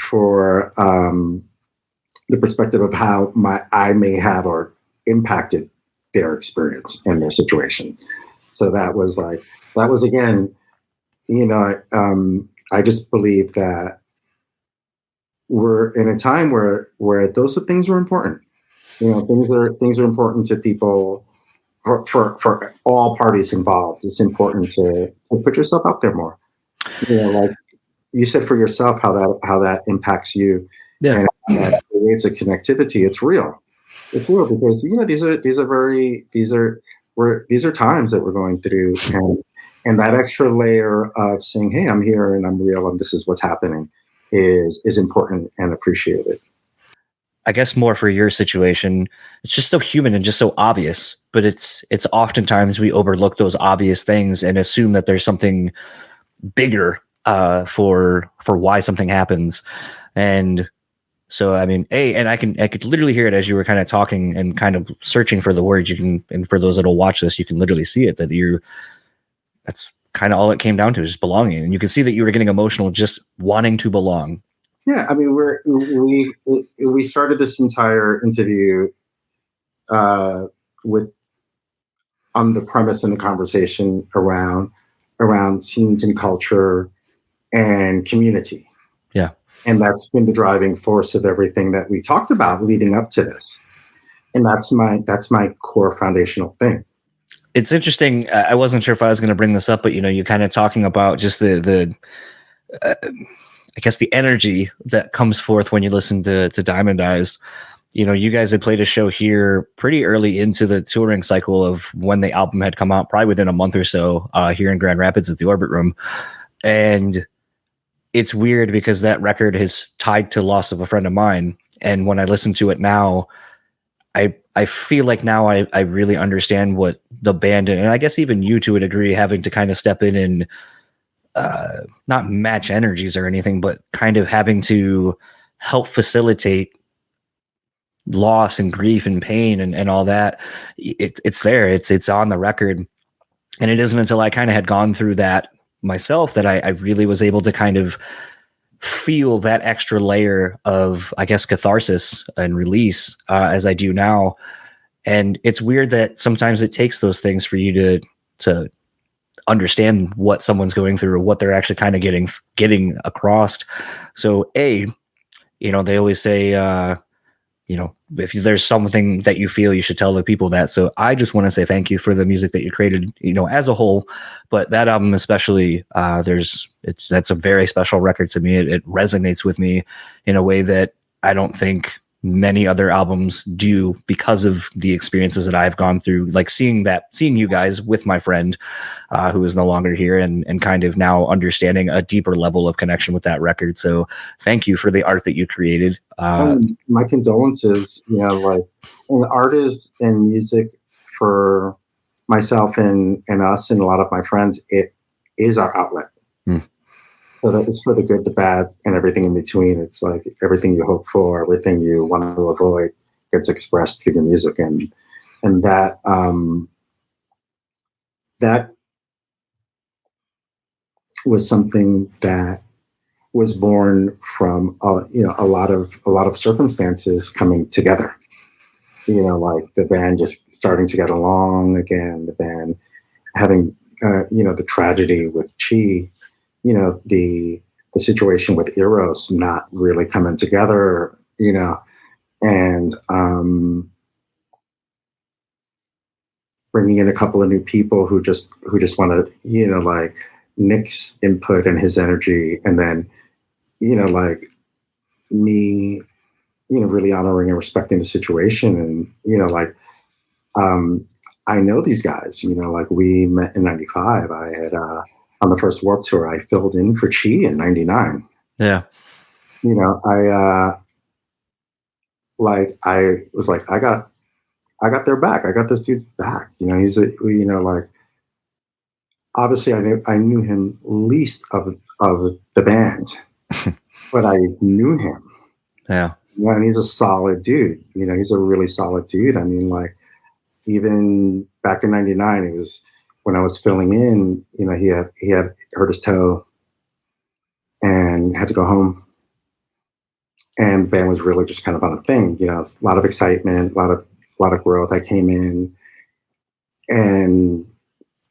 for the perspective of how I may have or impacted their experience and their situation. So that was again, you know, I just believe that we're in a time where those things are important. You know, things are important to people, for all parties involved. It's important to put yourself out there more. You know, like you said for yourself, how that impacts you, and that creates a connectivity. It's real. It's real because, you know, these are times that we're going through, and that extra layer of saying, hey, I'm here and I'm real and this is what's happening is important and appreciated. I guess more for your situation, it's just so human and just so obvious, but it's oftentimes we overlook those obvious things and assume that there's something bigger for why something happens. And so, I mean, and I could literally hear it as you were kind of talking and kind of searching for the words. You can, and for those that will watch this, you can literally see it, that's kind of all it came down to, is just belonging. And you can see that you were getting emotional just wanting to belong. Yeah, I mean, we started this entire interview with on the premise and the conversation around scenes and culture and community. Yeah. And that's been the driving force of everything that we talked about leading up to this. And that's my core foundational thing. It's interesting. I wasn't sure if I was going to bring this up, but, you know, you're kind of talking about just the I guess the energy that comes forth when you listen to Diamond Eyes. You know, you guys had played a show here pretty early into the touring cycle of when the album had come out, probably within a month or so, here in Grand Rapids at the Orbit Room. And it's weird because that record is tied to Loss of a Friend of Mine. And when I listen to it now, I feel like now I really understand what the band, and I guess even you to a degree, having to kind of step in and not match energies or anything, but kind of having to help facilitate loss and grief and pain and all that. It's there. It's on the record. And it isn't until I kind of had gone through that myself that I really was able to kind of feel that extra layer of, I guess, catharsis and release as I do now. And it's weird that sometimes it takes those things for you to understand what someone's going through or what they're actually kind of getting across. So they always say, if there's something that you feel, you should tell the people that. So I just want to say thank you for the music that you created, as a whole, but that album especially, that's a very special record to me. It resonates with me in a way that I don't think many other albums do, because of the experiences that I've gone through, like seeing you guys with my friend who is no longer here, and kind of now understanding a deeper level of connection with that record. So thank you for the art that you created. My condolences, like an artist and music for myself and us and a lot of my friends, it is our outlet. So that it's for the good, the bad, and everything in between. It's like everything you hope for, everything you want to avoid gets expressed through your music, and that that was something that was born from a lot of circumstances coming together. Like the band just starting to get along again, the band having the tragedy with Chae, the situation with Eros not really coming together, and bringing in a couple of new people who just want to, like Nick's input and his energy, and then, like me, really honoring and respecting the situation, and like I know these guys, like we met in '95. I had on the first Warped Tour, I filled in for Chae in '99. Yeah. I was like, I got their back. I got this dude's back. He's like, obviously I knew him least of the band, but I knew him. Yeah. And he's a solid dude. He's a really solid dude. I mean, like, even back in '99, it was when I was filling in, he had hurt his toe and had to go home. And the band was really just kind of on a thing, a lot of excitement, a lot of growth. I came in and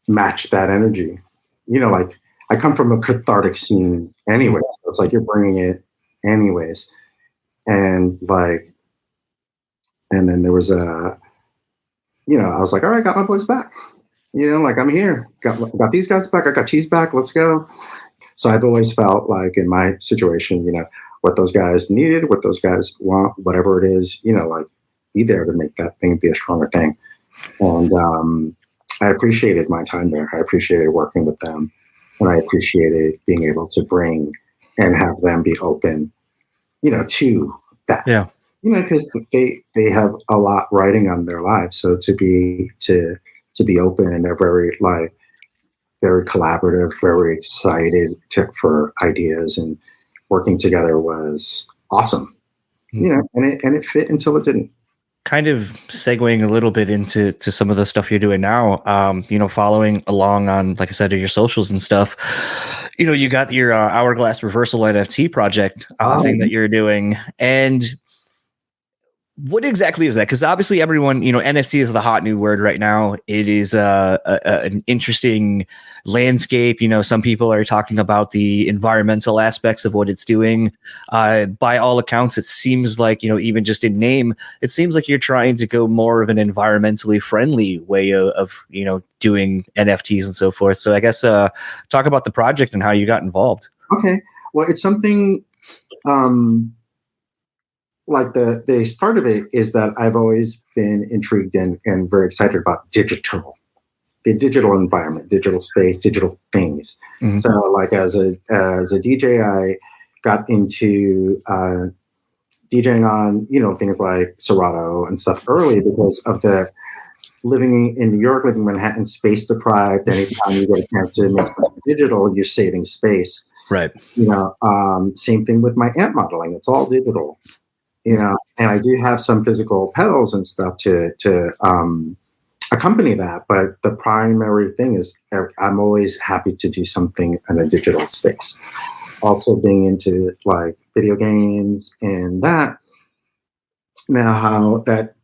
matched that energy. Like I come from a cathartic scene anyway. So it's like you're bringing it anyways. And like, and then there was I was like, all right, got my boys back. Like I'm here. Got these guys back. I got Chae's back. Let's go. So I've always felt like in my situation, what those guys needed, what those guys want, whatever it is, like be there to make that thing be a stronger thing. And I appreciated my time there. I appreciated working with them, and I appreciated being able to bring and have them be open, to that. Yeah. Because they have a lot riding on their lives. So to be open, and they're very collaborative, very excited for ideas, and working together was awesome. And it fit until it didn't. Kind of segueing a little bit into some of the stuff you're doing now, following along on, like I said, your socials and stuff. You got your Hourglass Reversal NFT project thing that you're doing, and what exactly is that? Because obviously everyone, NFT is the hot new word right now. It is an interesting landscape. Some people are talking about the environmental aspects of what it's doing. By all accounts, it seems like, even just in name, it seems like you're trying to go more of an environmentally friendly way of doing NFTs and so forth. So I guess talk about the project and how you got involved. Okay. Well, it's something... like the start of it is that I've always been intrigued and very excited about the digital environment, digital space, digital things. Mm-hmm. So like as a DJ, I got into DJing on, things like Serato and stuff early because of the living in New York, living in Manhattan, space deprived. Anytime you get a chance to make something digital, you're saving space. Right. Same thing with my amp modeling. It's all digital. And I do have some physical pedals and stuff to accompany that. But the primary thing is I'm always happy to do something in a digital space. Also being into like video games and that. Now how that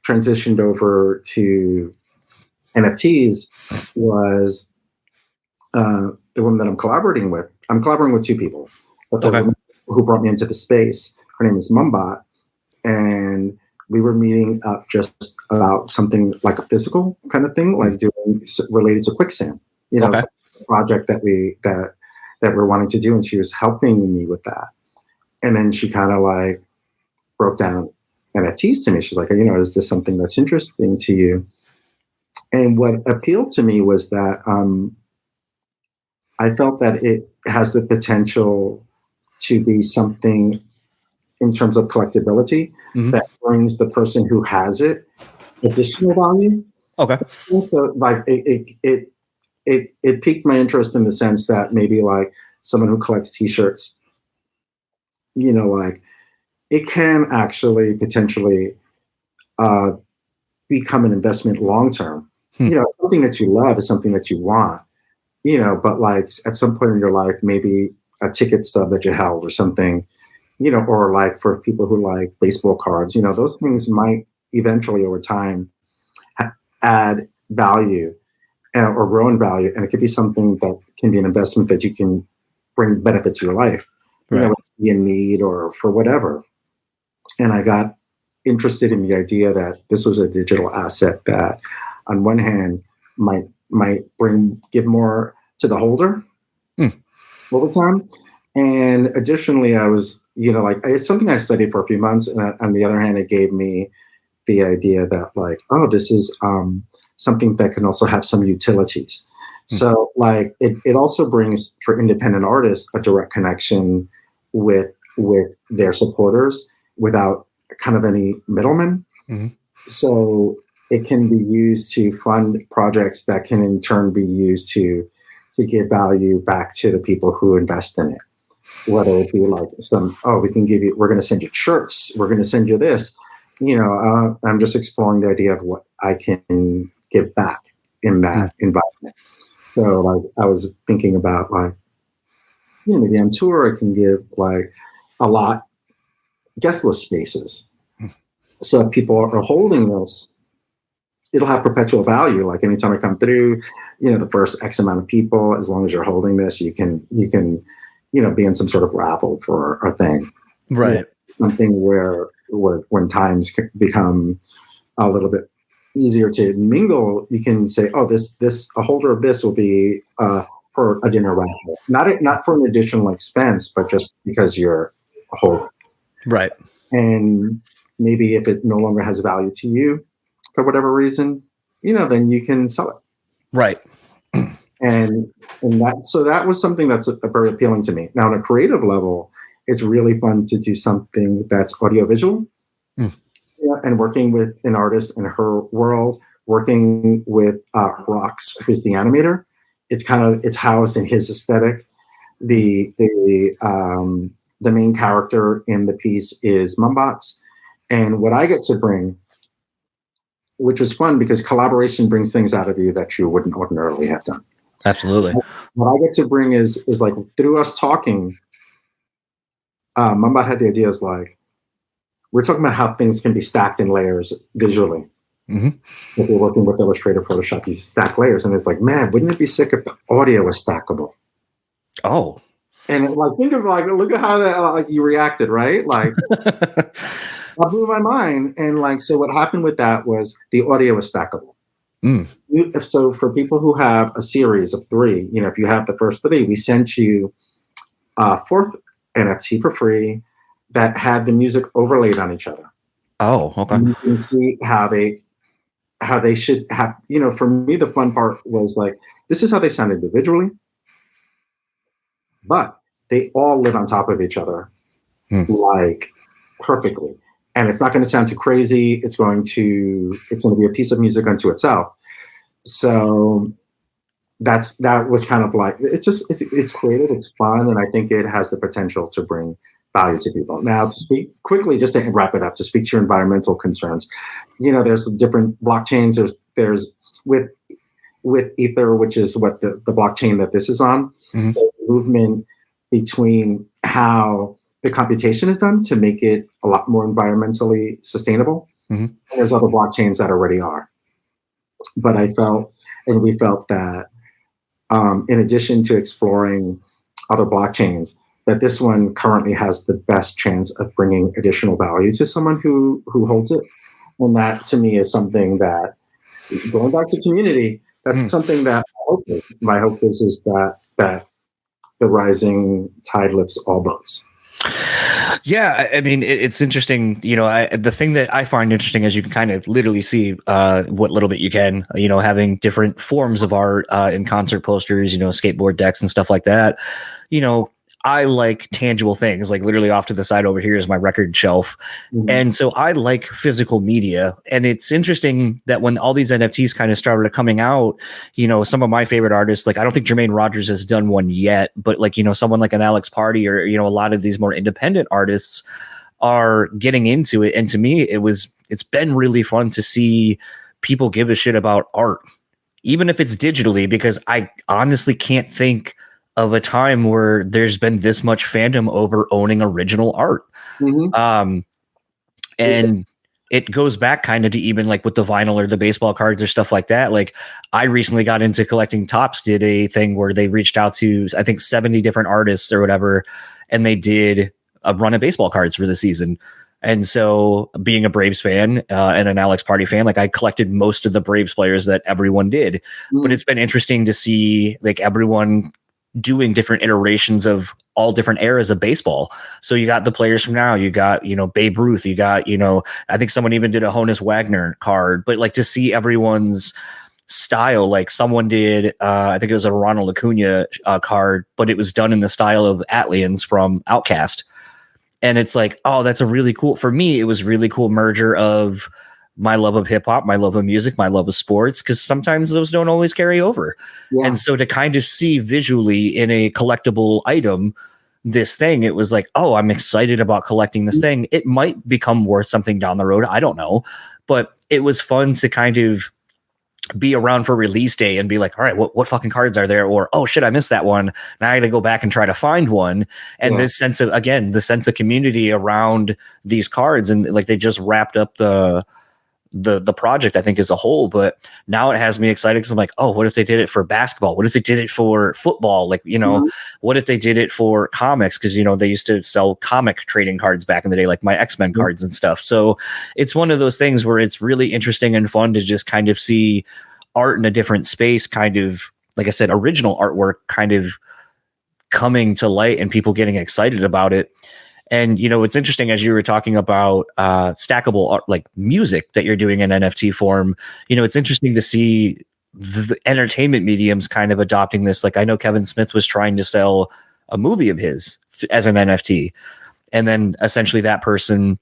transitioned over to NFTs was the woman that I'm collaborating with two people, but the woman who brought me into the space, her name is Mumbot, and we were meeting up just about something like a physical kind of thing, like doing related to Quicksand, a project that we're wanting to do, and she was helping me with that. And then she kind of like broke down NFTs to me. She's like, is this something that's interesting to you? And what appealed to me was that I felt that it has the potential to be something in terms of collectability that brings the person who has it additional value. Okay. And so like it piqued my interest in the sense that maybe like someone who collects t-shirts, like it can actually potentially become an investment long-term. It's something that you love, it's something that you want, but like at some point in your life, maybe a ticket stub that you held or something, or like for people who like baseball cards, those things might eventually over time add value or grow in value. And it could be something that can be an investment that you can bring benefit to your life, be in need or for whatever. And I got interested in the idea that this was a digital asset that on one hand might give more to the holder over time. And additionally, I was, it's something I studied for a few months. And on the other hand, it gave me the idea that like, oh, this is something that can also have some utilities. So like it also brings for independent artists a direct connection with their supporters without kind of any middlemen. So it can be used to fund projects that can in turn be used to give value back to the people who invest in it. Whether it be like we're going to send you shirts, we're going to send you this, I'm just exploring the idea of what I can give back in that environment. So like I was thinking about like, maybe on tour I can give like a lot guestless spaces. So if people are holding this, it'll have perpetual value. Like anytime I come through, the first X amount of people, as long as you're holding this, you can be in some sort of raffle for a thing. Right. Something where when times become a little bit easier to mingle, you can say, oh, a holder of this will be for a dinner raffle. Not for an additional expense, but just because you're a holder. Right. And maybe if it no longer has value to you for whatever reason, then you can sell it. Right. And that was something that's very appealing to me. Now, on a creative level, it's really fun to do something that's audiovisual. And working with an artist in her world, working with Rox, who's the animator. It's housed in his aesthetic. The main character in the piece is Mumbots. And what I get to bring, which was fun because collaboration brings things out of you that you wouldn't ordinarily have done. Absolutely. What I get to bring is like through us talking, Mumbot had the idea is like, we're talking about how things can be stacked in layers visually. If you're working with Illustrator, Photoshop, you stack layers, and it's like, man, wouldn't it be sick if the audio was stackable? Oh, and like think of like, look at how that like you reacted, right? Like, that blew my mind. And like, so what happened with that was the audio was stackable. So for people who have a series of 3, if you have the first 3, we sent you a 4th NFT for free that had the music overlaid on each other. Oh, okay. And you can see how they should have, for me, the fun part was like, this is how they sound individually, but they all live on top of each other like perfectly. And it's not going to sound too crazy. It's going to be a piece of music unto itself. So that was kind of like, it's creative, it's fun. And I think it has the potential to bring value to people. Now, to speak quickly, just to wrap it up, to speak to your environmental concerns, there's different blockchains. There's with Ether, which is what the blockchain that this is on, the movement between how the computation is done to make it a lot more environmentally sustainable. And there's other blockchains that already are. But we felt that in addition to exploring other blockchains, that this one currently has the best chance of bringing additional value to someone who holds it. And that to me is something that is going back to community. That's something that my hope is that the rising tide lifts all boats. Yeah, I mean, it's interesting. The thing that I find interesting is you can kind of literally see what little bit you can, having different forms of art in concert posters, skateboard decks and stuff like that. I like tangible things, like literally off to the side over here is my record shelf. Mm-hmm. And so I like physical media. And it's interesting that when all these NFTs kind of started coming out, some of my favorite artists, like I don't think Jermaine Rogers has done one yet, but like, someone like an Alex Party or, a lot of these more independent artists are getting into it. And to me, it's been really fun to see people give a shit about art, even if it's digitally, because I honestly can't think of a time where there's been this much fandom over owning original art. Mm-hmm. And it goes back kind of to even like with the vinyl or the baseball cards or stuff like that. Like I recently got into collecting. Topps did a thing where they reached out to, I think 70 different artists or whatever. And they did a run of baseball cards for the season. And so being a Braves fan and an Alex Party fan, like I collected most of the Braves players that everyone did, but it's been interesting to see like everyone doing different iterations of all different eras of baseball. So you got the players from now, you got, Babe Ruth, you got, I think someone even did a Honus Wagner card, but like to see everyone's style, like someone did, I think it was a Ronald Acuna card, but it was done in the style of Atlians from Outkast. And it's like, oh, that's a really cool, for me, it was really cool merger of my love of hip hop, my love of music, my love of sports, because sometimes those don't always carry over. Yeah. And so to kind of see visually in a collectible item, this thing, it was like, oh, I'm excited about collecting this thing. It might become worth something down the road. I don't know. But it was fun to kind of be around for release day and be like, all right, what fucking cards are there? Or, oh shit, I missed that one. Now I got to go back and try to find one. And this sense of, again, the sense of community around these cards. And like, they just wrapped up the project, I think, as a whole, but now it has me excited because I'm like, oh, what if they did it for basketball? What if they did it for football? Like, what if they did it for comics? Because, they used to sell comic trading cards back in the day, like my X-Men cards and stuff. So it's one of those things where it's really interesting and fun to just kind of see art in a different space, kind of, like I said, original artwork kind of coming to light and people getting excited about it. And, it's interesting as you were talking about stackable art, like music that you're doing in NFT form, it's interesting to see the entertainment mediums kind of adopting this. Like I know Kevin Smith was trying to sell a movie of his as an NFT. And then essentially that person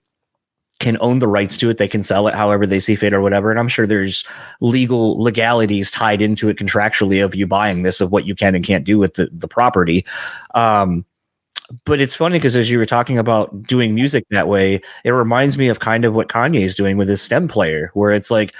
can own the rights to it. They can sell it however they see fit or whatever. And I'm sure there's legalities tied into it contractually of you buying this, of what you can and can't do with the property. But it's funny because as you were talking about doing music that way, it reminds me of kind of what Kanye is doing with his STEM player, where it's like,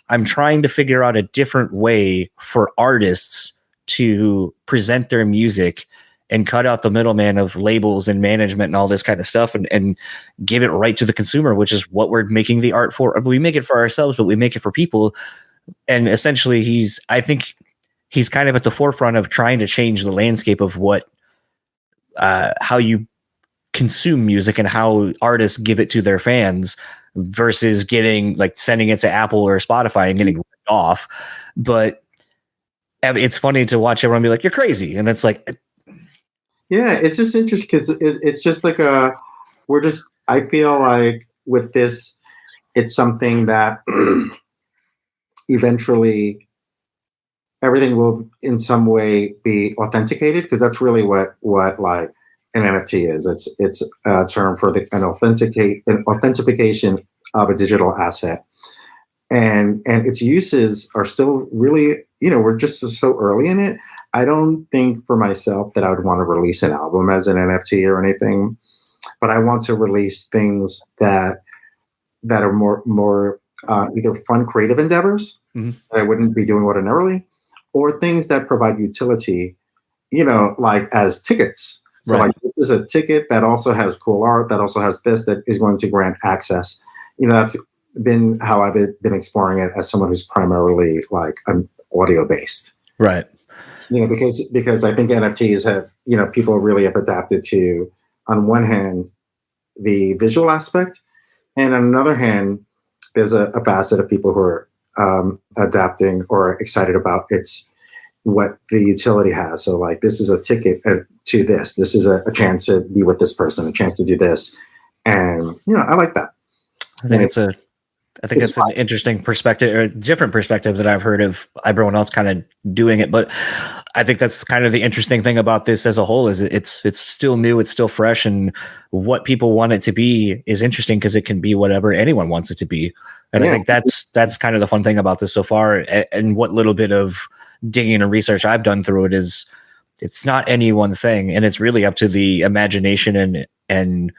I'm trying to figure out a different way for artists to present their music and cut out the middleman of labels and management and all this kind of stuff and give it right to the consumer, which is what we're making the art for. We make it for ourselves, but we make it for people. And essentially I think he's kind of at the forefront of trying to change the landscape of how you consume music and how artists give it to their fans versus sending it to Apple or Spotify and getting ripped off. But it's funny to watch everyone be like, you're crazy. And it's like, yeah, it's just interesting because it's just like I feel like with this, it's something that eventually everything will in some way be authenticated, because that's really what like an NFT is. It's a term for an authentication of a digital asset, and its uses are still really, we're just so early in it. I don't think for myself that I would want to release an album as an NFT or anything, but I want to release things that are more either fun creative endeavors that I wouldn't be doing ordinarily, or things that provide utility, like as tickets. So right. Like this is a ticket that also has cool art, that also has this, that is going to grant access. That's been how I've been exploring it as someone who's primarily like audio based. Right. Because I think NFTs have, people really have adapted to, on one hand, the visual aspect, and on another hand, there's a facet of people who are adapting or excited about what the utility has. So like, this is a ticket to this. This is a chance to be with this person, a chance to do this, and I like that. I think it's an interesting perspective, or a different perspective that I've heard of everyone else kind of doing it. But I think that's kind of the interesting thing about this as a whole is it's still new, it's still fresh, and what people want it to be is interesting because it can be whatever anyone wants it to be. And I think that's kind of the fun thing about this so far. And what little bit of digging and research I've done through it is it's not any one thing, and it's really up to the imagination and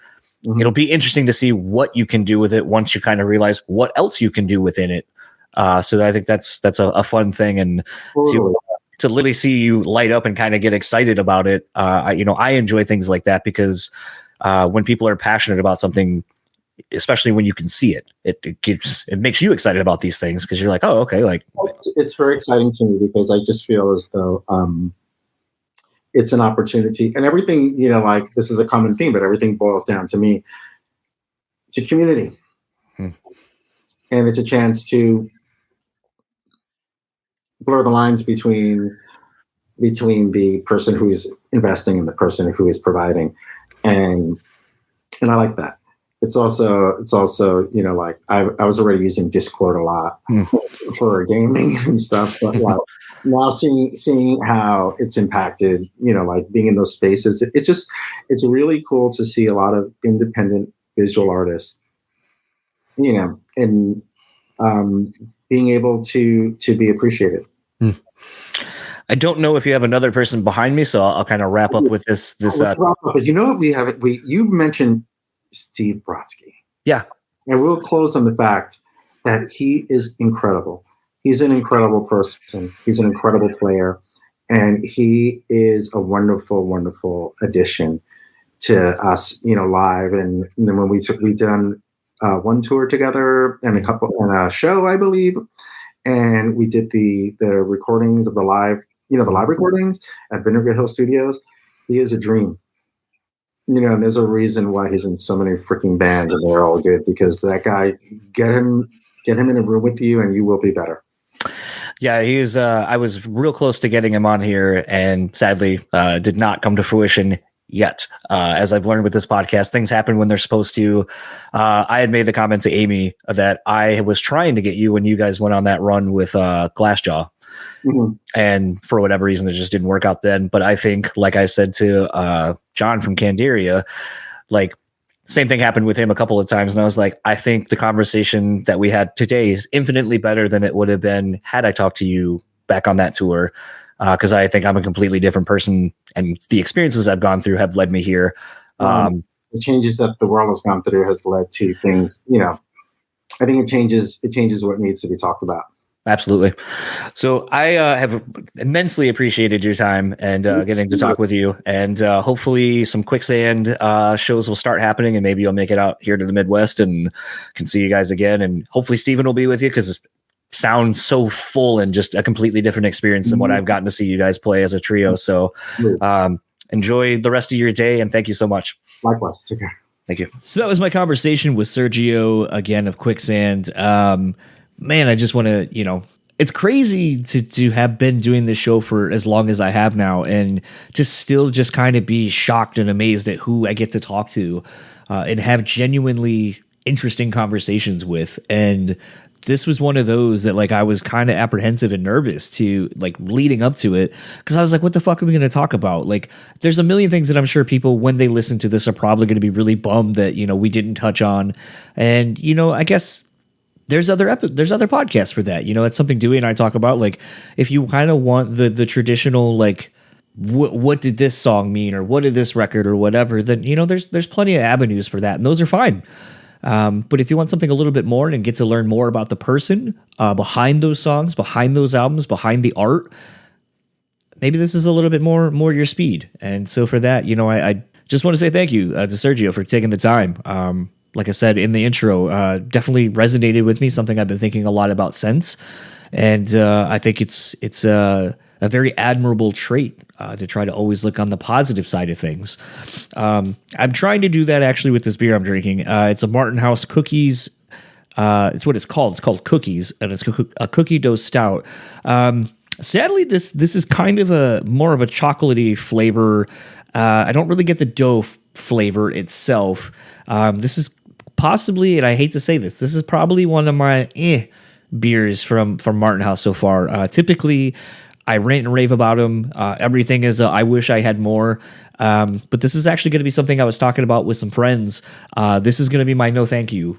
it'll be interesting to see what you can do with it once you kind of realize what else you can do within it. So I think that's a fun thing, and to literally see you light up and kind of get excited about it. I enjoy things like that because when people are passionate about something, especially when you can see it, it makes you excited about these things because you're like, oh, okay, like it's very exciting to me because I just feel as though it's an opportunity, and everything, like this is a common theme, but everything boils down to me to community. And it's a chance to blur the lines between the person who's investing and the person who is providing. And I like that. It's also, like I was already using Discord a lot for gaming and stuff, but like now seeing how it's impacted, like being in those spaces, it's really cool to see a lot of independent visual artists, and being able to be appreciated. I don't know if you have another person behind me, so I'll kind of wrap up with this. But what we have, you mentioned Steve Brodsky. Yeah. And we'll close on the fact that he is incredible. He's an incredible person. He's an incredible player. And he is a wonderful, wonderful addition to us, live. And then when we done one tour together and a show, I believe. And we did the recordings of the live recordings at Vinegar Hill Studios. He is a dream. And there's a reason why he's in so many freaking bands and they're all good, because that guy, get him in a room with you and you will be better. Yeah, he's. I was real close to getting him on here, and sadly, did not come to fruition yet. As I've learned with this podcast, things happen when they're supposed to. I had made the comment to Amy that I was trying to get you when you guys went on that run with Glassjaw. And for whatever reason, it just didn't work out then. But I think, like I said to John from Candiria, like same thing happened with him a couple of times. And I was like, I think the conversation that we had today is infinitely better than it would have been had I talked to you back on that tour. Because I think I'm a completely different person, and the experiences I've gone through have led me here. The changes that the world has gone through has led to things, I think it changes what needs to be talked about. Absolutely. So I have immensely appreciated your time and getting to talk with you, and hopefully some Quicksand shows will start happening, and maybe you'll make it out here to the Midwest and can see you guys again. And hopefully Steven will be with you, because it sounds so full and just a completely different experience than what I've gotten to see you guys play as a trio. So enjoy the rest of your day, and thank you so much. Likewise. Take care. Thank you. So that was my conversation with Sergio, again, of Quicksand. Man, I just want to, it's crazy to have been doing this show for as long as I have now, and to still just kind of be shocked and amazed at who I get to talk to and have genuinely interesting conversations with. And this was one of those that, like, I was kind of apprehensive and nervous to, like, leading up to it, because I was like, what the fuck are we going to talk about? Like, there's a million things that I'm sure people, when they listen to this, are probably going to be really bummed that, we didn't touch on. And, I guess there's other podcasts for that. It's something Dewey and I talk about. Like, if you kind of want the traditional, like, what did this song mean, or what did this record, or whatever, then, there's plenty of avenues for that, and those are fine. But if you want something a little bit more and get to learn more about the person behind those songs, behind those albums, behind the art, maybe this is a little bit more your speed. And so for that, I just want to say thank you to Sergio for taking the time. Like I said in the intro, definitely resonated with me, something I've been thinking a lot about since. And I think it's a very admirable trait to try to always look on the positive side of things. I'm trying to do that actually with this beer I'm drinking. It's a Martin House Cookies. It's what it's called. It's called Cookies, and it's a cookie dough stout. Sadly, this is kind of a more of a chocolatey flavor. I don't really get the dough flavor itself. This is possibly, and I hate to say this is probably one of my beers from Martin House so far. Typically, I rant and rave about them. Everything is I wish I had more. But this is actually going to be something I was talking about with some friends. This is going to be my no thank you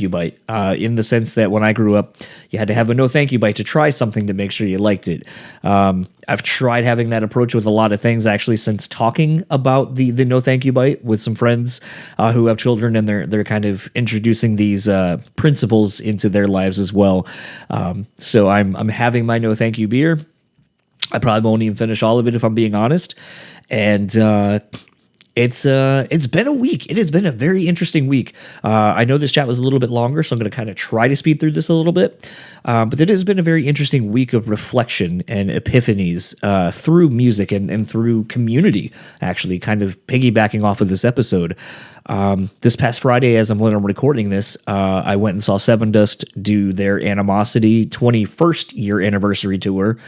bite, in the sense that when I grew up, you had to have a no thank you bite to try something to make sure you liked it. I've tried having that approach with a lot of things actually since talking about the no thank you bite with some friends who have children, and they're kind of introducing these principles into their lives as well. So I'm having my no thank you beer. I probably won't even finish all of it if I'm being honest. And it's been a week. It has been a very interesting week. I know this chat was a little bit longer, so I'm going to kind of try to speed through this a little bit. But it has been a very interesting week of reflection and epiphanies through music and through community, actually, kind of piggybacking off of this episode. This past Friday, when I'm recording this, I went and saw Seven Dust do their Animosity 21st year anniversary tour.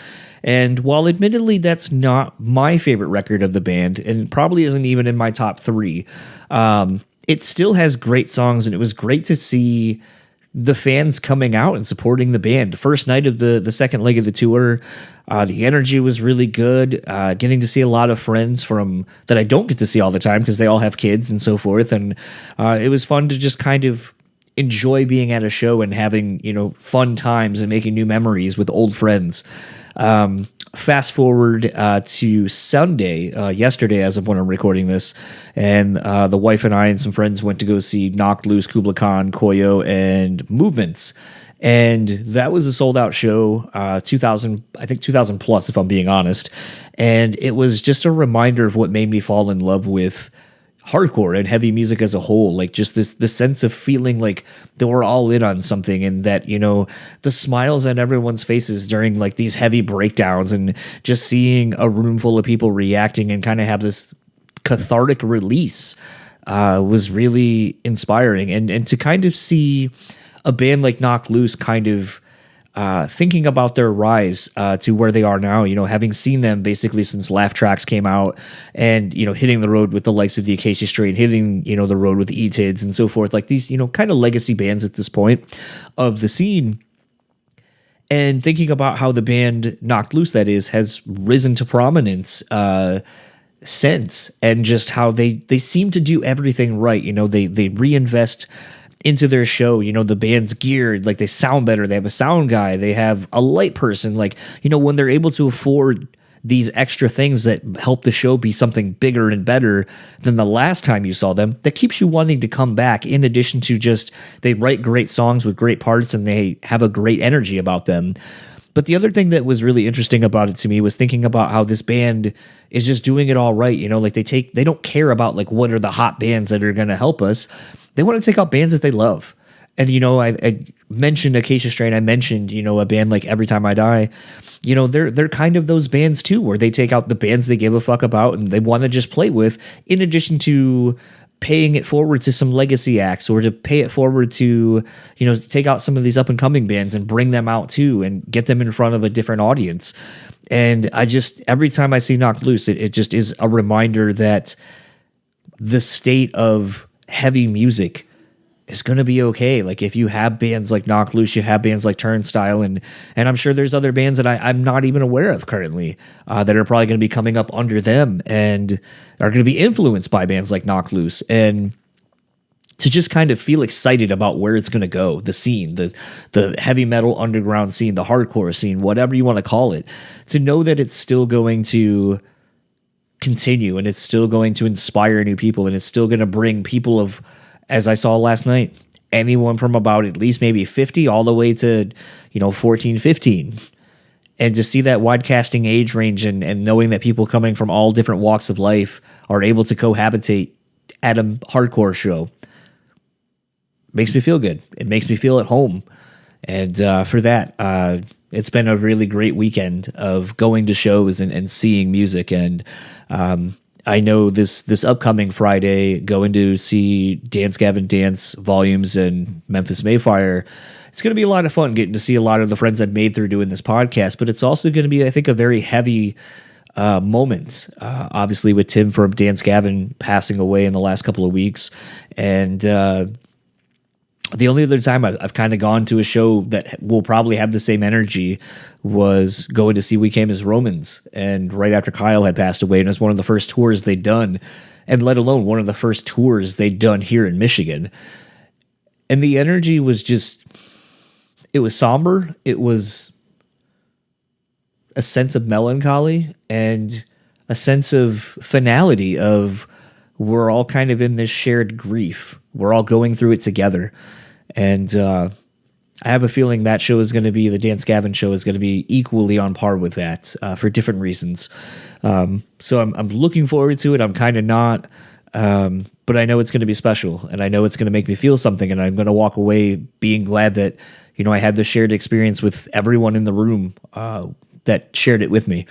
And while admittedly that's not my favorite record of the band, and probably isn't even in my top 3, it still has great songs, and it was great to see the fans coming out and supporting the band. The first night of the second leg of the tour, the energy was really good. Getting to see a lot of friends that I don't get to see all the time because they all have kids and so forth, and it was fun to just kind of enjoy being at a show and having fun times and making new memories with old friends. Fast forward to Sunday, yesterday, as of when I'm recording this, and the wife and I and some friends went to go see Knocked Loose, Kubla Khan, Koyo, and Movements. And that was a sold out show, 2,000 plus, if I'm being honest. And it was just a reminder of what made me fall in love with hardcore and heavy music as a whole, like just this sense of feeling like that we're all in on something, and that the smiles on everyone's faces during like these heavy breakdowns, and just seeing a room full of people reacting and kind of have this cathartic release was really inspiring, and to kind of see a band like Knocked Loose kind of thinking about their rise to where they are now, having seen them basically since Laugh Tracks came out, and, hitting the road with the likes of the Acacia Strain, hitting, the road with E-Tids and so forth, like these, kind of legacy bands at this point of the scene. And thinking about how the band Knocked Loose, that is, has risen to prominence since, and just how they seem to do everything right. They reinvest into their show. The band's geared, like they sound better. They have a sound guy. They have a light person. Like, when they're able to afford these extra things that help the show be something bigger and better than the last time you saw them, that keeps you wanting to come back, in addition to just they write great songs with great parts and they have a great energy about them. But the other thing that was really interesting about it to me was thinking about how this band is just doing it all right. Like they don't care about like what are the hot bands that are going to help us. They want to take out bands that they love. And, I mentioned Acacia Strain. I mentioned, a band like Every Time I Die. They're kind of those bands too, where they take out the bands they give a fuck about and they want to just play with, in addition to paying it forward to some legacy acts, or to pay it forward to, take out some of these up and coming bands and bring them out too and get them in front of a different audience. And every time I see Knocked Loose, it just is a reminder that the state of heavy music is going to be okay. Like if you have bands like Knocked Loose, you have bands like Turnstile, and I'm sure there's other bands that I'm not even aware of currently that are probably going to be coming up under them and are going to be influenced by bands like Knocked Loose. And to just kind of feel excited about where it's going to go, the scene, the heavy metal underground scene, the hardcore scene, whatever you want to call it, to know that it's still going to continue and it's still going to inspire new people, and it's still going to bring people of, as I saw last night, anyone from about at least maybe 50 all the way to 14, 15. And to see that wide casting age range, and knowing that people coming from all different walks of life are able to cohabitate at a hardcore show makes me feel good. It makes me feel at home. And for that, it's been a really great weekend of going to shows and seeing music. And I know this upcoming Friday, going to see Dance Gavin Dance Volumes and Memphis Mayfire. It's going to be a lot of fun getting to see a lot of the friends I've made through doing this podcast, but it's also going to be, I think, a very heavy moment. Obviously, with Tim from Dance Gavin passing away in the last couple of weeks. And the only other time I've kind of gone to a show that will probably have the same energy was going to see We Came as Romans. And right after Kyle had passed away, and it was one of the first tours they'd done, and let alone one of the first tours they'd done here in Michigan. And the energy was just, it was somber. It was a sense of melancholy and a sense of finality of we're all kind of in this shared grief. We're all going through it together. And I have a feeling that show is going to be, the Dance Gavin show is going to be equally on par with that for different reasons. So I'm looking forward to it. I'm kind of not, but I know it's going to be special, and I know it's going to make me feel something, and I'm going to walk away being glad that, you know, I had this shared experience with everyone in the room that shared it with me.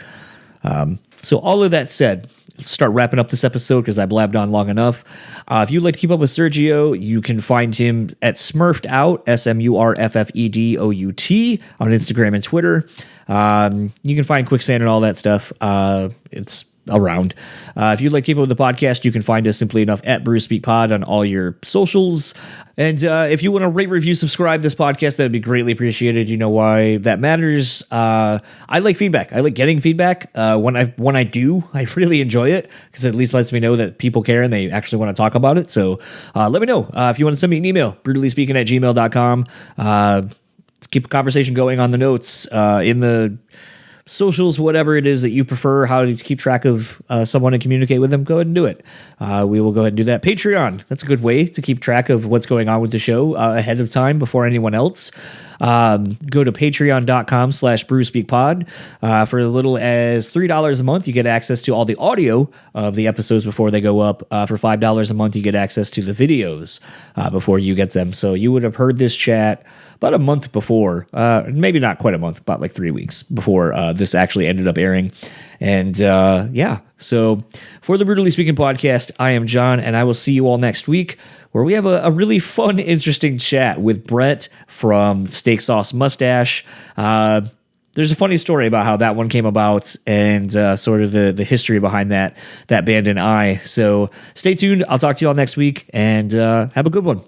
So all of that said, let's start wrapping up this episode because I blabbed on long enough. If you'd like to keep up with Sergio, you can find him at Smurfed Out, SMURFFEDOUT, on Instagram and Twitter. You can find Quicksand and all that stuff. It's around. If you'd like to keep up with the podcast, you can find us simply enough at BrewSpeakPod on all your socials. And if you want to rate, review, subscribe this podcast, that'd be greatly appreciated. You know why that matters. I like feedback. I like getting feedback. When I do, I really enjoy it because it at least lets me know that people care and they actually want to talk about it. So let me know. If you want to send me an email, brewtallyspeaking@gmail.com. Let's keep a conversation going on the notes, in the socials, whatever it is that you prefer, how to keep track of someone and communicate with them, go ahead and do it. We will go ahead and do that. Patreon, that's a good way to keep track of what's going on with the show ahead of time before anyone else. Go to patreon.com/BrewSpeakPod. For as little as $3 a month, you get access to all the audio of the episodes before they go up. For $5 a month, you get access to the videos before you get them. So you would have heard this chat about a month before, maybe not quite a month, about like 3 weeks before this actually ended up airing. And so for the Brewtally Speaking podcast, I am John, and I will see you all next week, where we have a really fun, interesting chat with Brett from Steak Sauce Mustache. There's a funny story about how that one came about and sort of the history behind that band and I. So stay tuned. I'll talk to you all next week, and have a good one.